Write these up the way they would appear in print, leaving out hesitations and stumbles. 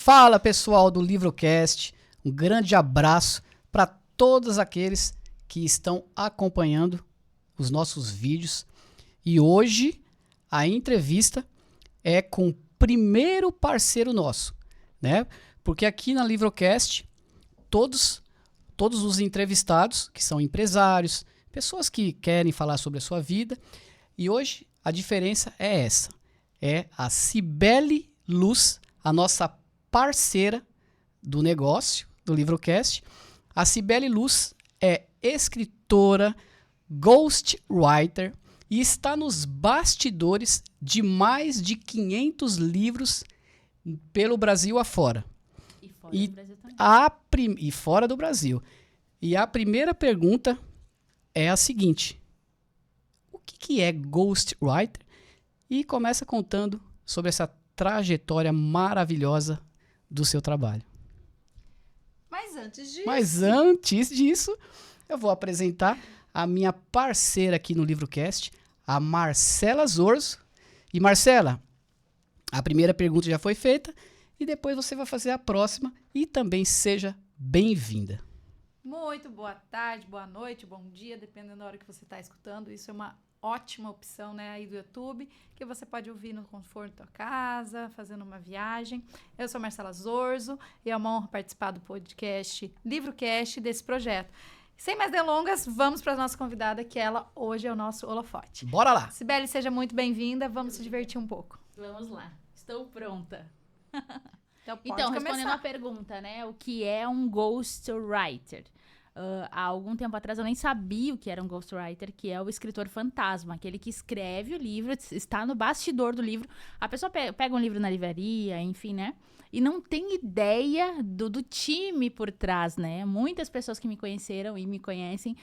Fala, pessoal do Livrocast, um grande abraço para todos aqueles que estão acompanhando os nossos vídeos. E hoje a entrevista é com o primeiro parceiro nosso, né? Porque aqui na Livrocast, todos os entrevistados, que são empresários, pessoas que querem falar sobre a sua vida, e hoje a diferença é essa, é a Cibele Luz, a nossa parceira do negócio, do Livrocast. A Cibele Luz é escritora, ghostwriter e está nos bastidores de mais de 500 livros pelo Brasil afora. E fora do Brasil também. E fora do Brasil. E a primeira pergunta é a seguinte: o que é ghostwriter? E começa contando sobre essa trajetória maravilhosa do seu trabalho. Mas antes disso, eu vou apresentar a minha parceira aqui no Livrocast, a Marcela Zorzo. E Marcela, a primeira pergunta já foi feita e depois você vai fazer a próxima e também seja bem-vinda. Muito boa tarde, boa noite, bom dia, dependendo da hora que você está escutando. Isso é uma ótima opção, né, aí do YouTube, que você pode ouvir no conforto da tua casa, fazendo uma viagem. Eu sou Marcela Zorzo e é uma honra participar do podcast Livrocast, desse projeto. Sem mais delongas, vamos para a nossa convidada, que ela hoje é o nosso holofote. Bora lá! Cibele, seja muito bem-vinda, vamos se divertir um pouco. Vamos lá, estou pronta. Então, respondendo a pergunta, né, o que é um ghostwriter? Há algum tempo atrás eu nem sabia o que era um ghostwriter, que é o escritor fantasma, aquele que escreve o livro, está no bastidor do livro. A pessoa pega um livro na livraria, enfim, né? E não tem ideia do time por trás, né? Muitas pessoas que me conheceram e me conhecem,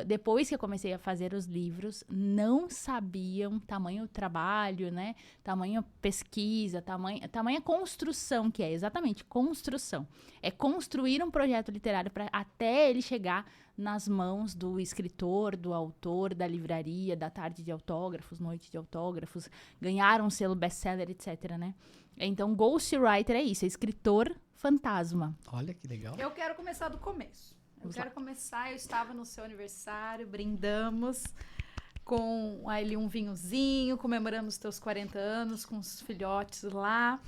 depois que eu comecei a fazer os livros, não sabiam tamanho trabalho, né? Tamanho pesquisa, tamanha construção que é, exatamente, construção. É construir um projeto literário para até ele chegar nas mãos do escritor, do autor, da livraria, da tarde de autógrafos, noite de autógrafos, ganhar um selo best-seller, etc, né? Então, ghostwriter é isso, é escritor fantasma. Olha que legal. Eu quero começar do começo. Eu estava no seu aniversário, brindamos com ali um vinhozinho, comemorando os teus 40 anos com os filhotes lá.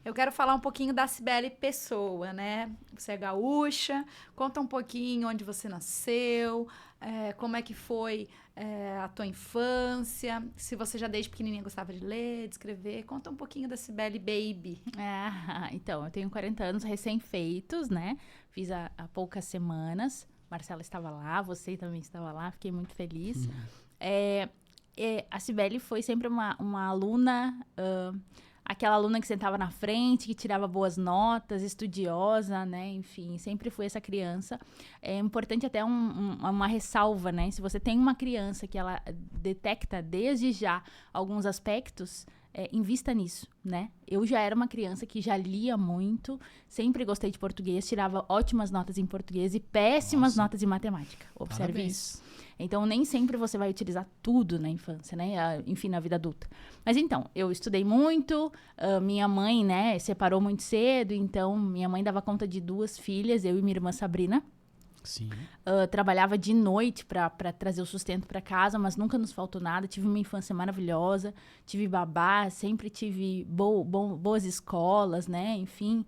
Eu quero falar um pouquinho da Cibele pessoa, né? Você é gaúcha, conta um pouquinho onde você nasceu, como é que foi a tua infância, se você já desde pequenininha gostava de ler, de escrever. Conta um pouquinho da Cibele Baby. Então, eu tenho 40 anos recém-feitos, né? Fiz há poucas semanas. Marcela estava lá, você também estava lá, fiquei muito feliz. A Cibele foi sempre uma aluna, aquela aluna que sentava na frente, que tirava boas notas, estudiosa, né? Enfim, sempre fui essa criança. É importante até uma ressalva, né? Se você tem uma criança que ela detecta desde já alguns aspectos, invista nisso, né? Eu já era uma criança que já lia muito, sempre gostei de português, tirava ótimas notas em português e péssimas notas em matemática. Observe Parabéns. isso. Então, nem sempre você vai utilizar tudo na infância, né? Enfim, na vida adulta. Mas então, eu estudei muito, minha mãe, né, separou muito cedo, então minha mãe dava conta de 2 filhas, eu e minha irmã Sabrina. Sim. Trabalhava de noite para trazer o sustento para casa, mas nunca nos faltou nada. Tive uma infância maravilhosa, tive babá, sempre tive boas escolas, né? Enfim.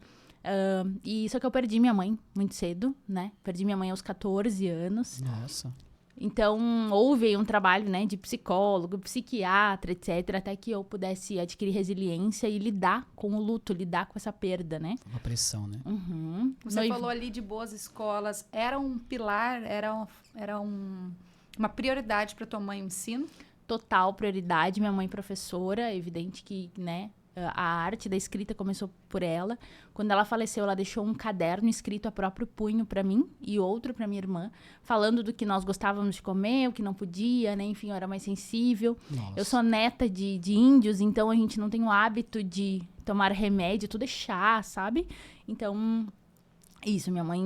E só que eu perdi minha mãe muito cedo, né? Perdi minha mãe aos 14 anos. Nossa. Então, houve um trabalho, né, de psicólogo, psiquiatra, etc., até que eu pudesse adquirir resiliência e lidar com o luto, lidar com essa perda, né? Uma pressão, né? Uhum. Você falou ali de boas escolas. Era um pilar, era uma prioridade para tua mãe o ensino? Total prioridade. Minha mãe professora, é evidente que, né, a arte da escrita começou por ela. Quando ela faleceu, ela deixou um caderno escrito a próprio punho para mim e outro para minha irmã, falando do que nós gostávamos de comer, o que não podia, né? Enfim, eu era mais sensível. Nossa. Eu sou neta de índios, então a gente não tem o hábito de tomar remédio, tudo é chá, sabe? Então, Isso, minha mãe...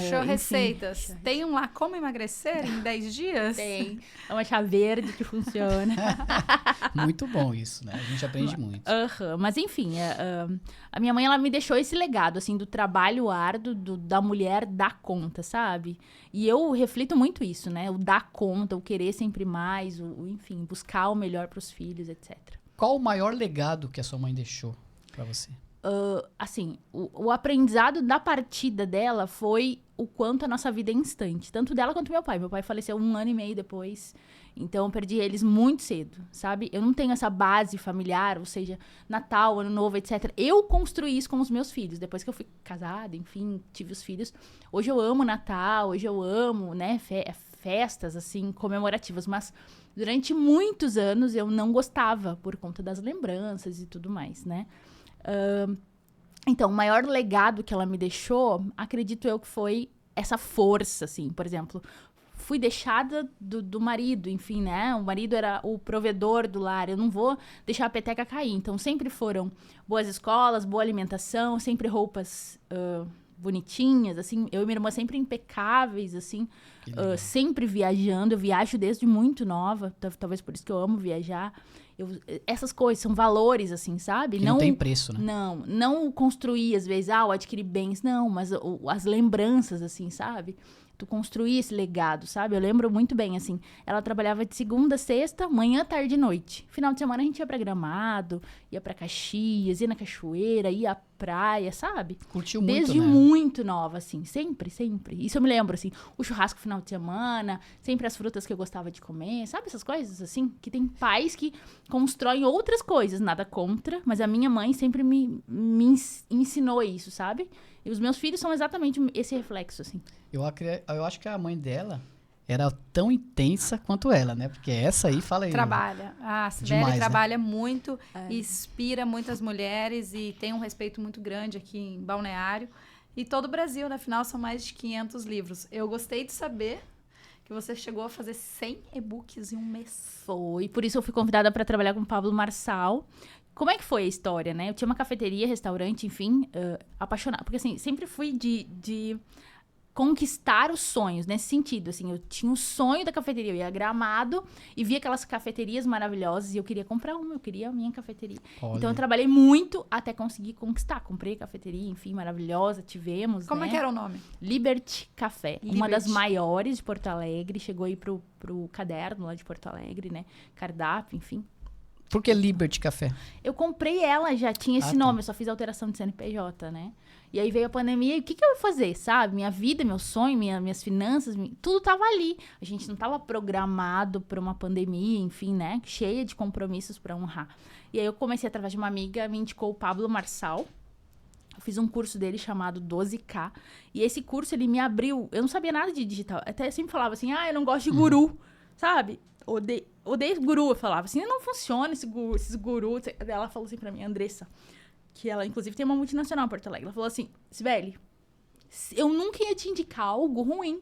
Show enfim, receitas. Tem um lá como emagrecer em 10 dias? Tem. É uma chá verde que funciona. Muito bom isso, né? A gente aprende muito. Mas enfim, a minha mãe, ela me deixou esse legado, assim, do trabalho árduo da mulher dar conta, sabe? E eu reflito muito isso, né? O dar conta, o querer sempre mais, enfim, buscar o melhor para os filhos, etc. Qual o maior legado que a sua mãe deixou pra você? Assim, o aprendizado da partida dela foi o quanto a nossa vida é instante. Tanto dela quanto meu pai. Meu pai faleceu 1 ano e meio depois. Então, eu perdi eles muito cedo, sabe? Eu não tenho essa base familiar, ou seja, Natal, Ano Novo, etc. Eu construí isso com os meus filhos. Depois que eu fui casada, enfim, tive os filhos. Hoje eu amo Natal, hoje eu amo, né, festas, assim, comemorativas. Mas durante muitos anos eu não gostava, por conta das lembranças e tudo mais, né? Então, o maior legado que ela me deixou, acredito eu que foi essa força, assim. Por exemplo, fui deixada do marido, enfim, né? O marido era o provedor do lar. Eu não vou deixar a peteca cair. Então, sempre foram boas escolas, boa alimentação, sempre roupas bonitinhas, assim. Eu e minha irmã sempre impecáveis, assim. Sempre viajando. Eu viajo desde muito nova. Talvez por isso que eu amo viajar. Essas coisas são valores, assim, sabe? Que não tem preço, né? Não construir, às vezes, adquirir bens, não, mas as lembranças, assim, sabe? Tu construir esse legado, sabe? Eu lembro muito bem, assim, ela trabalhava de segunda a sexta, manhã, tarde e noite. Final de semana a gente ia pra Gramado, ia pra Caxias, ia na cachoeira, ia à praia, sabe? Curtiu muito, desde né? muito nova, assim, sempre. Isso eu me lembro, assim, o churrasco final de semana, sempre as frutas que eu gostava de comer, sabe essas coisas, assim? Que tem pais que constroem outras coisas, nada contra, mas a minha mãe sempre me ensinou isso, sabe? E os meus filhos são exatamente esse reflexo, assim. Eu acho que a mãe dela era tão intensa quanto ela, né? Porque essa aí, fala aí. Trabalha. A Cibele Demais, trabalha muito, inspira muitas mulheres e tem um respeito muito grande aqui em Balneário. E todo o Brasil, na final, são mais de 500 livros. Eu gostei de saber que você chegou a fazer 100 e-books em um mês. Foi, por isso eu fui convidada para trabalhar com o Pablo Marçal. Como é que foi a história, né? Eu tinha uma cafeteria, restaurante, enfim, apaixonada. Porque, assim, sempre fui de conquistar os sonhos, nesse sentido, assim. Eu tinha o sonho da cafeteria, eu ia a Gramado e via aquelas cafeterias maravilhosas e eu queria comprar uma, eu queria a minha cafeteria. Olha. Então, eu trabalhei muito até conseguir conquistar. Comprei a cafeteria, enfim, maravilhosa, tivemos, Como né? é que era o nome? Liberty Café, uma Liberty. das maiores de Porto Alegre. Chegou aí pro caderno lá de Porto Alegre, né? Cardápio, enfim. Por que Liberty Café? Eu comprei ela, já tinha esse nome, eu só fiz alteração de CNPJ, né? E aí veio a pandemia, e o que eu ia fazer, sabe? Minha vida, meu sonho, minhas finanças, tudo tava ali. A gente não tava programado pra uma pandemia, enfim, né? Cheia de compromissos pra honrar. E aí eu comecei, através de uma amiga, me indicou o Pablo Marçal. Eu fiz um curso dele chamado 12K. E esse curso, ele me abriu... Eu não sabia nada de digital. Até sempre falava assim, eu não gosto de guru, sabe? Odeio guru, eu falava assim, não funciona esses gurus. Ela falou assim pra mim, Andressa, que ela, inclusive, tem uma multinacional em Porto Alegre. Ela falou assim, Sibeli, eu nunca ia te indicar algo ruim.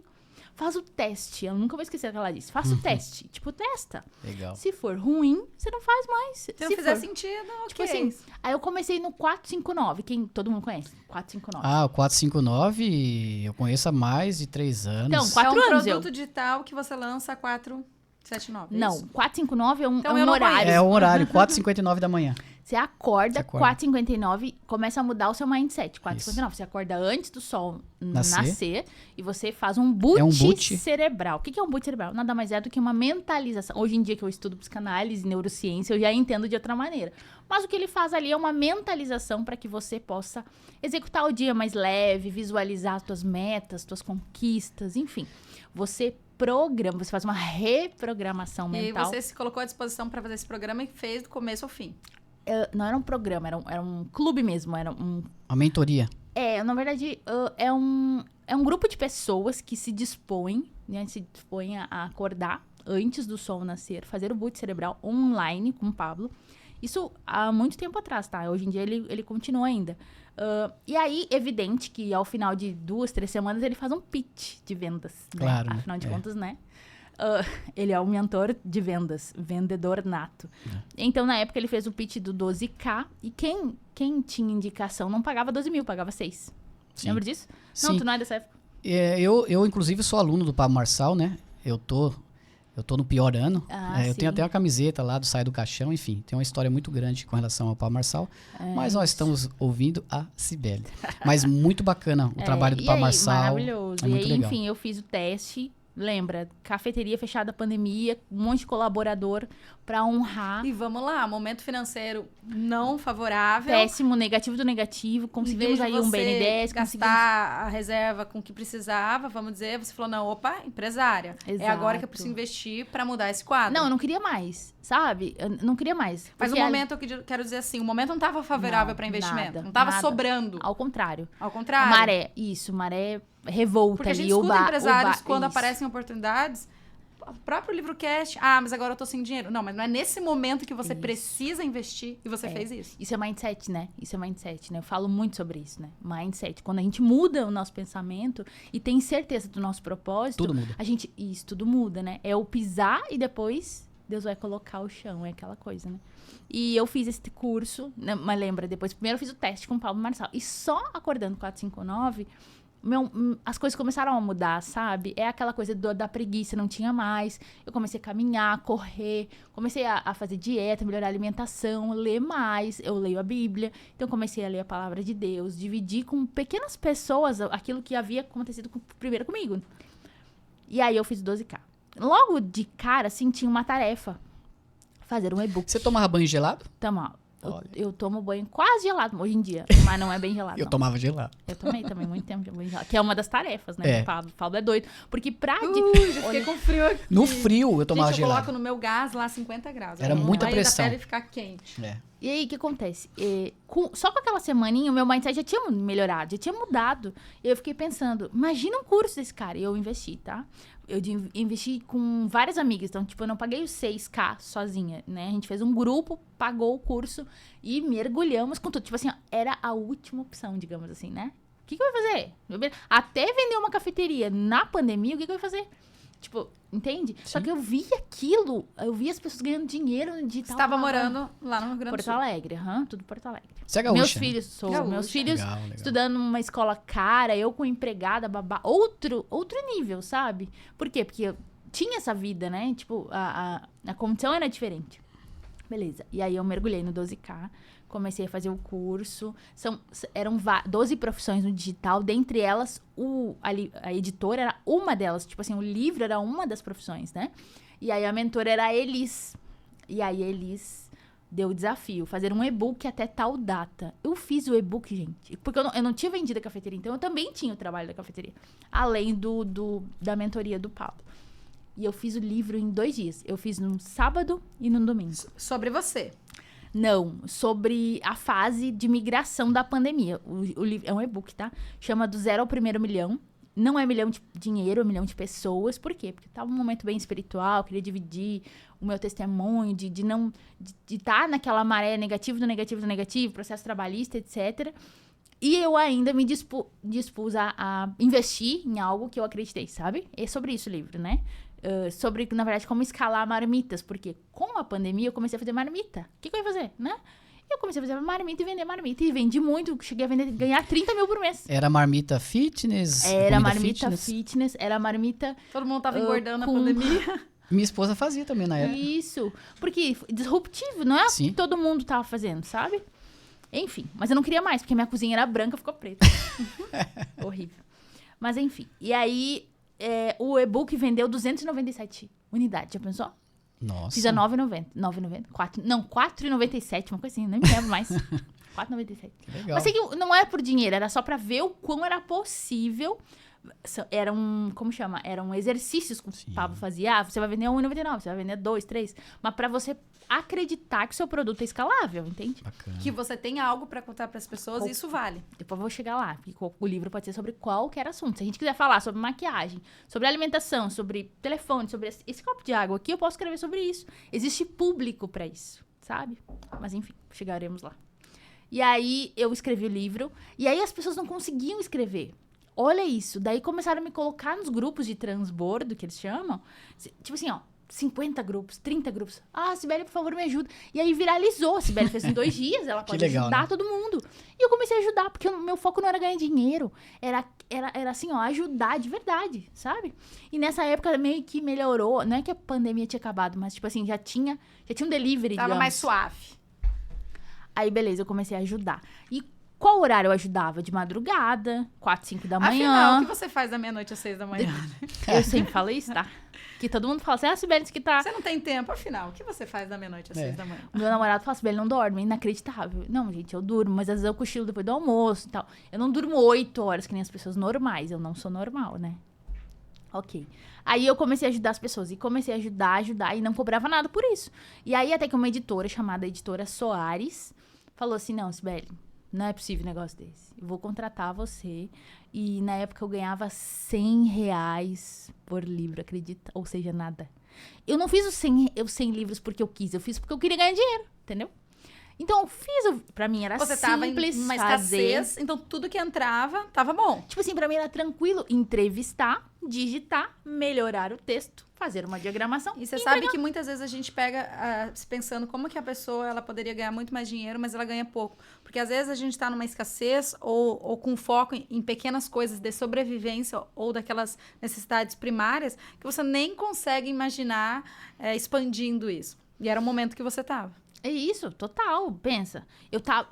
Faz o teste. Eu nunca vou esquecer o que ela disse. Faça o teste. Tipo, testa. Legal. Se for ruim, você não faz mais. Se não fizer sentido, Tipo assim, aí eu comecei no 459, todo mundo conhece? 459. Ah, o 459 eu conheço há mais de 3 anos. Então, é 4 um anos produto digital que você lança a 479. Não, 459 é um Então eu não horário. conheço. É o horário, 4h59 da manhã. Você acorda, Você acorda. 4h59, começa a mudar o seu mindset. 4h59, você acorda antes do sol nascer e você faz um boot, cerebral. O que é um boot cerebral? Nada mais é do que uma mentalização. Hoje em dia que eu estudo psicanálise e neurociência, eu já entendo de outra maneira. Mas o que ele faz ali é uma mentalização para que você possa executar o dia mais leve, visualizar as tuas metas, suas conquistas, enfim. Você programa, você faz uma reprogramação mental. E você se colocou à disposição para fazer esse programa e fez do começo ao fim. Não era um programa, era um clube mesmo, era um... Uma mentoria. Na verdade, é um grupo de pessoas que se dispõem, né, a acordar antes do sol nascer, fazer o boot cerebral online com o Pablo. Isso há muito tempo atrás, tá? Hoje em dia ele continua ainda. E aí, evidente que ao final de 2, 3 semanas ele faz um pitch de vendas. Claro. Né? Afinal de contas, né? Ele é um mentor de vendas, vendedor nato. Então, na época, ele fez o pitch do 12K e quem tinha indicação não pagava 12 mil, pagava 6. Sim. Lembra disso? Sim. Não, tu não é dessa época. Eu, inclusive, sou aluno do Pablo Marçal, né? Eu tô no pior ano. Eu tenho até uma camiseta lá do Sai do Caixão, enfim. Tem uma história muito grande com relação ao Pablo Marçal. Mas nós estamos ouvindo a Cibele. Mas muito bacana o trabalho do Pablo Marçal. Maravilhoso. É muito legal. Enfim, eu fiz o teste. Lembra? Cafeteria fechada, pandemia, um monte de colaborador pra honrar. E vamos lá, momento financeiro não favorável. Péssimo, negativo do negativo. Conseguimos aí um BNDES. Gastar a reserva com o que precisava, vamos dizer. Você falou, não, opa, empresária. Exato. É agora que eu preciso investir pra mudar esse quadro. Não, eu não queria mais, sabe? Eu não queria mais. Mas o momento, eu quero dizer assim, o momento não estava favorável para investimento. Não estava sobrando. Ao contrário. Ao contrário. Maré revolta. Porque a gente ali, escuta empresários quando isso. aparecem oportunidades. O próprio LivroCast, mas agora eu tô sem dinheiro. Não, mas não é nesse momento que você precisa investir e você fez isso. Isso é mindset, né? Eu falo muito sobre isso, né? Mindset. Quando a gente muda o nosso pensamento e tem certeza do nosso propósito... Tudo muda. Tudo muda, né? É o pisar e depois Deus vai colocar o chão, é aquela coisa, né? E eu fiz esse curso, né? Mas lembra, depois primeiro eu fiz o teste com o Pablo Marçal. E só acordando 459... as coisas começaram a mudar, sabe? É aquela coisa da preguiça, não tinha mais. Eu comecei a caminhar, correr, comecei a fazer dieta, melhorar a alimentação, ler mais. Eu leio a Bíblia, então comecei a ler a palavra de Deus, dividir com pequenas pessoas aquilo que havia acontecido primeiro comigo. E aí eu fiz 12K. Logo de cara, assim, tinha uma tarefa. Fazer um e-book. Você tomava banho gelado? Eu tomo banho quase gelado hoje em dia, mas não é bem gelado. Eu tomava gelado. Eu tomei também muito tempo de banho gelado, que é uma das tarefas, né? O Pablo é doido. Porque já fiquei com frio aqui. No frio eu tomava gelado. Eu coloco no meu gás lá 50 graus. Era muita pressão. Aí da pele ficar quente. E aí, o que acontece? Só com aquela semaninha, o meu mindset já tinha melhorado, já tinha mudado. E eu fiquei pensando, imagina um curso desse cara. E eu investi, tá? Eu investi com várias amigas. Então, tipo, eu não paguei os 6K sozinha, né? A gente fez um grupo, pagou o curso e mergulhamos com tudo. Tipo assim, ó, era a última opção, digamos assim, né? O que eu ia fazer? Até vender uma cafeteria na pandemia, o que eu ia fazer? Tipo, entende? Sim. Só que eu vi aquilo, eu vi as pessoas ganhando dinheiro no digital. Você estava morando lá no Rio Grande do Sul. Porto Alegre, tudo Porto Alegre. Você é gaúcha, meus filhos, meus filhos legal. Estudando numa escola cara, eu com empregada, babá, outro nível, sabe? Por quê? Porque eu tinha essa vida, né? Tipo, a condição era diferente. Beleza. E aí eu mergulhei no 12K, comecei a fazer o curso. Eram 12 profissões no digital, dentre elas a editora era uma delas. Tipo assim, o livro era uma das profissões, né? E aí a mentora era a Elis. E aí a Elis deu o desafio, fazer um e-book até tal data. Eu fiz o e-book, gente, porque eu não tinha vendido a cafeteria, então eu também tinha o trabalho da cafeteria, além da mentoria do Paulo. E eu fiz o livro em 2 dias. Eu fiz num sábado e num domingo. Sobre você? Não, sobre a fase de migração da pandemia. O livro é um e-book, tá? Chama Do Zero ao Primeiro Milhão. Não é milhão de dinheiro, é milhão de pessoas. Por quê? Porque tava um momento bem espiritual, queria dividir o meu testemunho, de estar naquela maré negativo do negativo, processo trabalhista, etc. E eu ainda me dispus a investir em algo que eu acreditei, sabe? É sobre isso o livro, né? Sobre, na verdade, como escalar marmitas. Porque com a pandemia eu comecei a fazer marmita. O que eu ia fazer, né? Eu comecei a fazer marmita e vender marmita. E vendi muito. Cheguei a ganhar 30 mil por mês. Era marmita fitness? Era marmita fitness. Era marmita... Todo mundo tava engordando na pandemia. Minha esposa fazia também na época. Isso. Porque disruptivo, não é o que todo mundo tava fazendo, sabe? Enfim. Mas eu não queria mais, porque minha cozinha era branca, ficou preta. Horrível. Mas enfim. E aí... o e-book vendeu 297 unidades, já pensou? Nossa. Fiz a 9,90. 4,97, uma coisa assim, nem me lembro mais. 4,97. Legal. Mas sei que não era por dinheiro, era só pra ver o quão era possível. Como chama? Eram exercícios que o Pablo fazia. Você vai vender 1,99, você vai vender 2, 3. Mas pra você acreditar que o seu produto é escalável, entende? Bacana. Que você tenha algo pra contar pras pessoas, isso vale. Depois eu vou chegar lá. O livro pode ser sobre qualquer assunto. Se a gente quiser falar sobre maquiagem, sobre alimentação, sobre telefone, sobre esse copo de água aqui, eu posso escrever sobre isso. Existe público pra isso, sabe? Mas enfim, chegaremos lá. E aí eu escrevi o livro, e aí as pessoas não conseguiam escrever. Olha isso. Daí começaram a me colocar nos grupos de transbordo, que eles chamam. Tipo assim, ó. 50 grupos, 30 grupos. Ah, Sibeli, por favor, me ajuda. E aí viralizou. A Sibeli fez em 2 dias, ela pode legal, ajudar né? todo mundo. E eu comecei a ajudar, porque o meu foco não era ganhar dinheiro. Era assim, ó, ajudar de verdade, sabe? E nessa época meio que melhorou. Não é que a pandemia tinha acabado, mas tipo assim, já tinha um delivery, Tava digamos. mais suave. Aí, beleza, eu comecei a ajudar. E qual horário eu ajudava? De madrugada, 4, 5 da manhã. Afinal, o que você faz da meia-noite às 6 da manhã? Eu sempre falo isso, tá? Que todo mundo fala assim, Sibeli, isso que tá... Você não tem tempo, afinal. O que você faz da meia-noite às 6 da manhã? O meu namorado fala, Sibeli, não dorme, inacreditável. Não, gente, eu durmo, mas às vezes eu cochilo depois do almoço e tal. Eu não durmo 8 horas, que nem as pessoas normais. Eu não sou normal, né? Ok. Aí eu comecei a ajudar as pessoas. E comecei a ajudar, e não cobrava nada por isso. E aí até que uma editora, chamada Editora Soares, falou assim, não, Sibeli, não é possível um negócio desse. Eu vou contratar você. E na época eu ganhava R$100 por livro, acredita? Ou seja, nada. Eu não fiz os 100 livros porque eu quis. Eu fiz porque eu queria ganhar dinheiro, entendeu? Então, eu fiz, pra mim era Você tava em simples uma fazer. escassez, então tudo que entrava tava bom. Tipo assim, pra mim era tranquilo entrevistar, digitar, melhorar o texto, fazer uma diagramação. E você sabe que muitas vezes a gente pega se pensando como que a pessoa ela poderia ganhar muito mais dinheiro, mas ela ganha pouco. Porque às vezes a gente tá numa escassez ou com foco em pequenas coisas de sobrevivência ou daquelas necessidades primárias que você nem consegue imaginar expandindo isso. E era o momento que você tava. É isso, total. Pensa.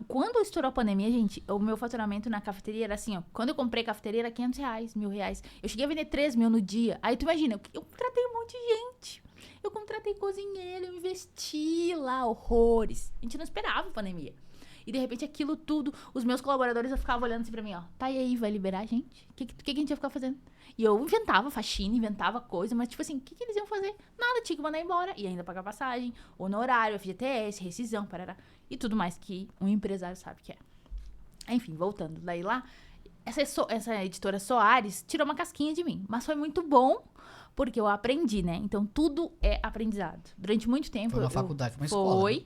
Quando estourou a pandemia, gente, o meu faturamento na cafeteria era assim, ó. Quando eu comprei cafeteria era R$500, R$1.000. Eu cheguei a vender 3 mil no dia. Aí tu imagina, eu contratei um monte de gente. Eu contratei cozinheiro, eu investi lá, horrores. A gente não esperava a pandemia. E de repente aquilo tudo, os meus colaboradores eu ficava olhando assim pra mim, ó. Tá, e aí, vai liberar a gente? O que a gente ia ficar fazendo? E eu inventava faxina, inventava coisa, mas tipo assim, o que eles iam fazer? Nada, tinha que mandar embora. E ainda pagar passagem, honorário, FGTS, rescisão, parará. E tudo mais que um empresário sabe que é. Enfim, voltando. Daí lá, essa editora Soares tirou uma casquinha de mim. Mas foi muito bom, porque eu aprendi, né? Então, tudo é aprendizado. Durante muito tempo... Foi uma faculdade, foi uma escola. Né?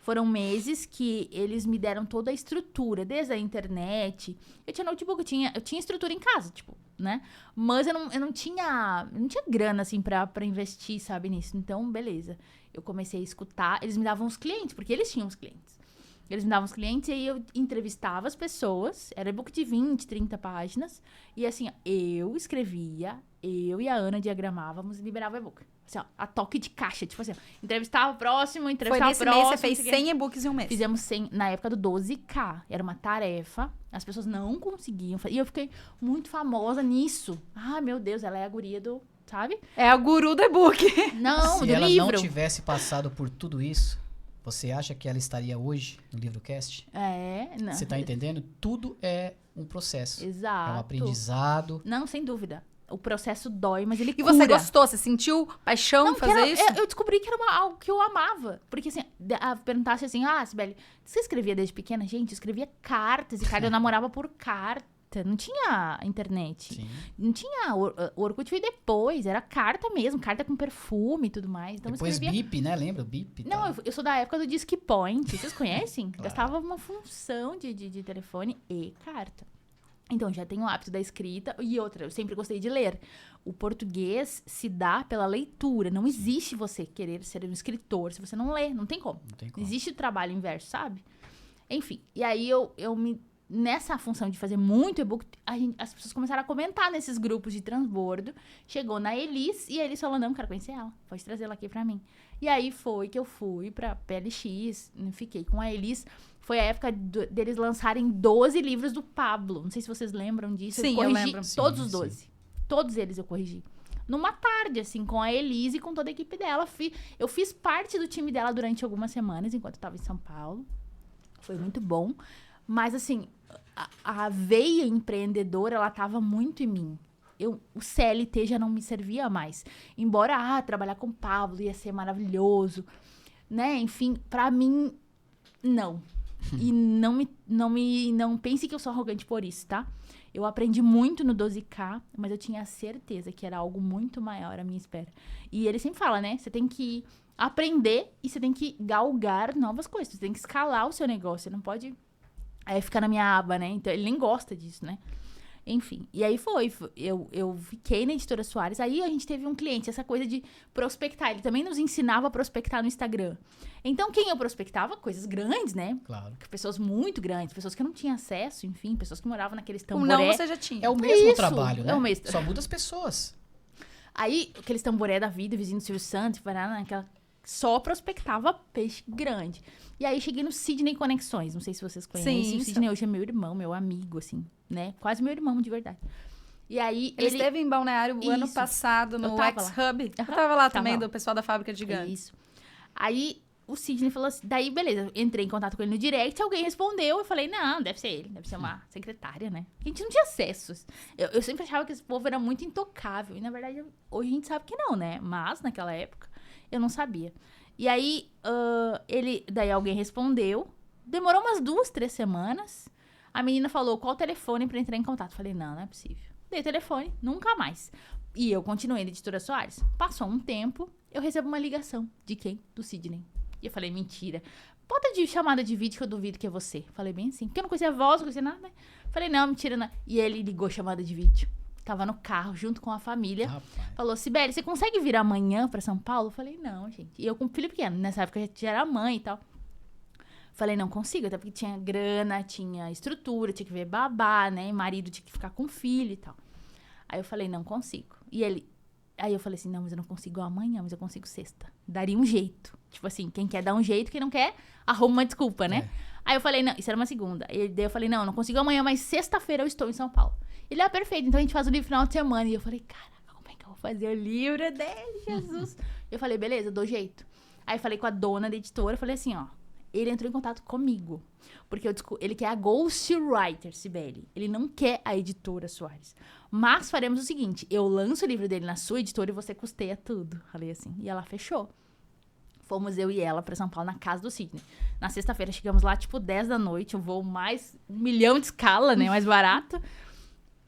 Foram meses que eles me deram toda a estrutura, desde a internet. Eu tinha notebook, eu tinha estrutura em casa, tipo, né? Mas eu não tinha grana, assim, pra investir, sabe, nisso. Então, beleza. Eu comecei a escutar. Eles me davam os clientes, porque eles tinham os clientes. Eles me davam os clientes e aí eu entrevistava as pessoas. Era e-book de 20, 30 páginas. E assim, ó, eu escrevia, eu e a Ana diagramávamos e liberava o e-book. Assim, ó, a toque de caixa. Tipo assim, ó, entrevistava o próximo, entrevistava o próximo. Foi nesse mês, você fez 100 e-books em um mês. Fizemos 100, na época do 12K. Era uma tarefa. As pessoas não conseguiam. E eu fiquei muito famosa nisso. Ah, meu Deus, ela é a guria do... Sabe? É a guru do e-book. Não, Se do ela livro. não tivesse passado por tudo isso, você acha que ela estaria hoje no LivroCast? Não. Você tá entendendo? Tudo é um processo. Exato. É um aprendizado. Não, sem dúvida. O processo dói, mas ele E cura. você gostou? Você sentiu paixão em fazer isso? Eu descobri que era algo que eu amava. Porque, assim, perguntasse assim, Sibeli, você escrevia desde pequena? Gente, eu escrevia cartas. E, cara, eu namorava por carta. Não tinha internet. Sim. Não tinha... O Orkut veio depois. Era carta mesmo. Carta com perfume e tudo mais. Então, Depois eu escrevia... BIP, né? Lembra? BIP. Não, eu sou da época do Disque Point. Vocês conhecem? Claro. Gastava uma função de telefone e carta. Então, já tenho o hábito da escrita. E outra, eu sempre gostei de ler. O português se dá pela leitura. Não existe você querer ser um escritor se você não lê. Não tem como. Não tem como. Existe o trabalho inverso, sabe? Enfim, e aí eu me... Nessa função de fazer muito e-book, as pessoas começaram a comentar nesses grupos de transbordo. Chegou na Elis, e a Elis falou, não, quero conhecer ela. Pode trazer ela aqui pra mim. E aí foi que eu fui pra PLX, fiquei com a Elis. Foi a época deles lançarem 12 livros do Pablo. Não sei se vocês lembram disso. Sim, eu lembro. Todos Sim, os 12. Todos eles eu corrigi. Numa tarde, assim, com a Elis e com toda a equipe dela. Eu fiz parte do time dela durante algumas semanas, enquanto eu tava em São Paulo. Foi muito bom. Mas, assim, a veia empreendedora, ela tava muito em mim. O CLT já não me servia mais. Embora, trabalhar com o Pablo ia ser maravilhoso, né? Enfim, pra mim, não. E não pense que eu sou arrogante por isso, tá? Eu aprendi muito no 12K, mas eu tinha certeza que era algo muito maior à minha espera. E ele sempre fala, né? Você tem que aprender e você tem que galgar novas coisas. Você tem que escalar o seu negócio. Você não pode... ficar na minha aba, né? Então, ele nem gosta disso, né? Enfim, e aí eu fiquei na Editora Soares, aí a gente teve um cliente, essa coisa de prospectar, ele também nos ensinava a prospectar no Instagram. Então, quem eu prospectava? Coisas grandes, né? Claro. Pessoas muito grandes, pessoas que eu não tinham acesso, enfim, pessoas que moravam naqueles O tamboré. não você já tinha. É o mesmo Isso, trabalho, né? é o mesmo. Só muda as pessoas. Aí, aqueles tamboré da vida, vizinho do Silvio Santos, aquela... só prospectava peixe grande. E aí, cheguei no Sidney Conexões, não sei se vocês conhecem. Sim, O Sidney hoje é meu irmão, meu amigo, assim, né? Quase meu irmão, de verdade. E aí, Ele esteve em Balneário o ano Isso. passado no Eu tava lá. X-Hub. Eu Aham, tava lá tava também, lá. do pessoal da Fábrica de Gigantes. Isso. Aí, o Sidney falou assim, daí, beleza, entrei em contato com ele no direct, alguém respondeu, eu falei, não, deve ser ele, deve ser uma secretária, né? A gente não tinha acessos. Eu sempre achava que esse povo era muito intocável, e na verdade, hoje a gente sabe que não, né? Mas, naquela época, eu não sabia. E aí, daí alguém respondeu, demorou umas 2, 3 semanas, a menina falou, qual o telefone pra entrar em contato? Falei, não é possível. Dei o telefone, nunca mais. E eu continuei na Editora Soares. Passou um tempo, eu recebo uma ligação. De quem? Do Sidney. E eu falei, mentira. Bota de chamada de vídeo que eu duvido que é você. Falei bem assim, porque eu não conhecia a voz, não conhecia nada, né? Falei, não, mentira, não. E ele ligou chamada de vídeo. Tava no carro, junto com a família. Rapaz. Falou, Sibeli, você consegue vir amanhã pra São Paulo? Eu falei, não, gente. E eu com filho pequeno, nessa época já era mãe e tal. Falei, não consigo, até porque tinha grana, tinha estrutura, tinha que ver babá, né? E marido tinha que ficar com filho e tal. Aí eu falei, não consigo. Aí eu falei assim, não, mas eu não consigo amanhã, mas eu consigo sexta. Daria um jeito. Tipo assim, quem quer dar um jeito, quem não quer, arruma uma desculpa, né? Aí eu falei, não, isso era uma segunda. Daí eu falei, não, eu não consigo amanhã, mas sexta-feira eu estou em São Paulo. Ele, perfeito, então a gente faz o livro no final de semana. E eu falei, caraca, como é que eu vou fazer o livro dele, Jesus? Eu falei, beleza, eu dou jeito. Aí falei com a dona da editora, falei assim, ó, ele entrou em contato comigo. Porque ele quer a Ghostwriter, Sibeli. Ele não quer a Editora Soares. Mas faremos o seguinte, eu lanço o livro dele na sua editora e você custeia tudo. Falei assim, e ela fechou. Fomos eu e ela pra São Paulo, na casa do Sidney. Na sexta-feira, chegamos lá, tipo, 10 da noite, o voo mais 1 milhão de escala, né, mais barato.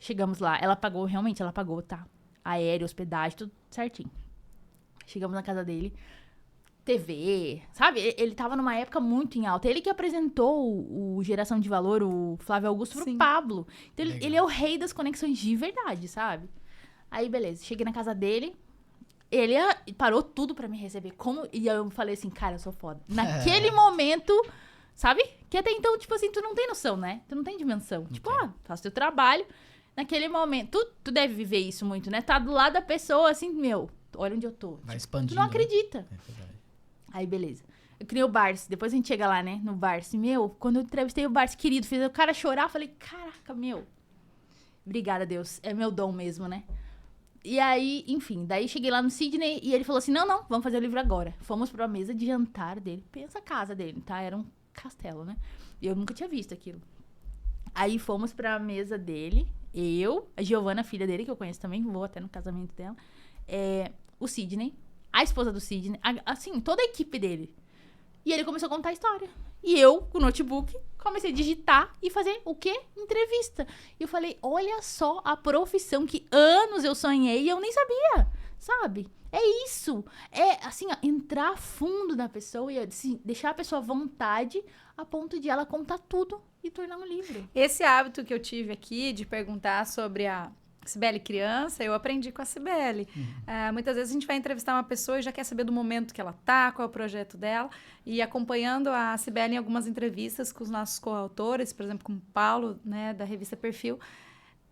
Chegamos lá, ela pagou, tá? Aéreo, hospedagem, tudo certinho. Chegamos na casa dele, TV, sabe? Ele tava numa época muito em alta. Ele que apresentou o Geração de Valor, o Flávio Augusto, pro Sim. Pablo. Então, Legal. ele é o rei das conexões de verdade, sabe? Aí, beleza, cheguei na casa dele, ele parou tudo pra me receber. E eu falei assim, cara, eu sou foda. Naquele momento, sabe? Que até então, tipo assim, tu não tem noção, né? Tu não tem dimensão. Tipo, faço teu trabalho. Naquele momento, tu deve viver isso muito, né? Tá do lado da pessoa, assim, meu, olha onde eu tô. Vai Tu expandindo. não acredita. Né? É verdade. Aí, beleza. Eu criei o Barsi. Depois a gente chega lá, né? No Barsi. Meu, quando eu entrevistei o Barsi, querido, fiz o cara chorar. Falei, caraca, meu. Obrigada, Deus. É meu dom mesmo, né? E aí, enfim. Daí cheguei lá no Sidney e ele falou assim, não, vamos fazer o livro agora. Fomos pra mesa de jantar dele. Pensa a casa dele, tá? Era um castelo, né? E eu nunca tinha visto aquilo. Aí fomos pra mesa dele. Eu, a Giovana, filha dele, que eu conheço também. Vou até no casamento dela. O Sidney. A esposa do Sidney, assim, toda a equipe dele. E ele começou a contar a história. E eu, com o notebook, comecei a digitar e fazer o quê? Entrevista. E eu falei, olha só a profissão que anos eu sonhei e eu nem sabia, sabe? É isso. É, assim, ó, entrar fundo na pessoa e assim, deixar a pessoa à vontade a ponto de ela contar tudo e tornar um livro. Esse hábito que eu tive aqui de perguntar sobre a Sibeli criança, eu aprendi com a Sibeli. Muitas vezes a gente vai entrevistar uma pessoa e já quer saber do momento que ela tá, qual é o projeto dela. E acompanhando a Sibeli em algumas entrevistas com os nossos coautores, por exemplo, com o Paulo, né, da revista Perfil,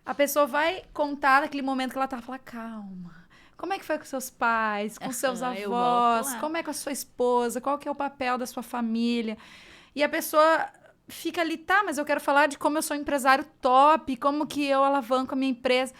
a pessoa vai contar daquele momento que ela tá, fala, calma. Como é que foi com seus pais, com seus Eu volto avós? lá. Como é com a sua esposa? Qual que é o papel da sua família? E a pessoa fica ali, tá, mas eu quero falar de como eu sou um empresário top, como que eu alavanco a minha empresa.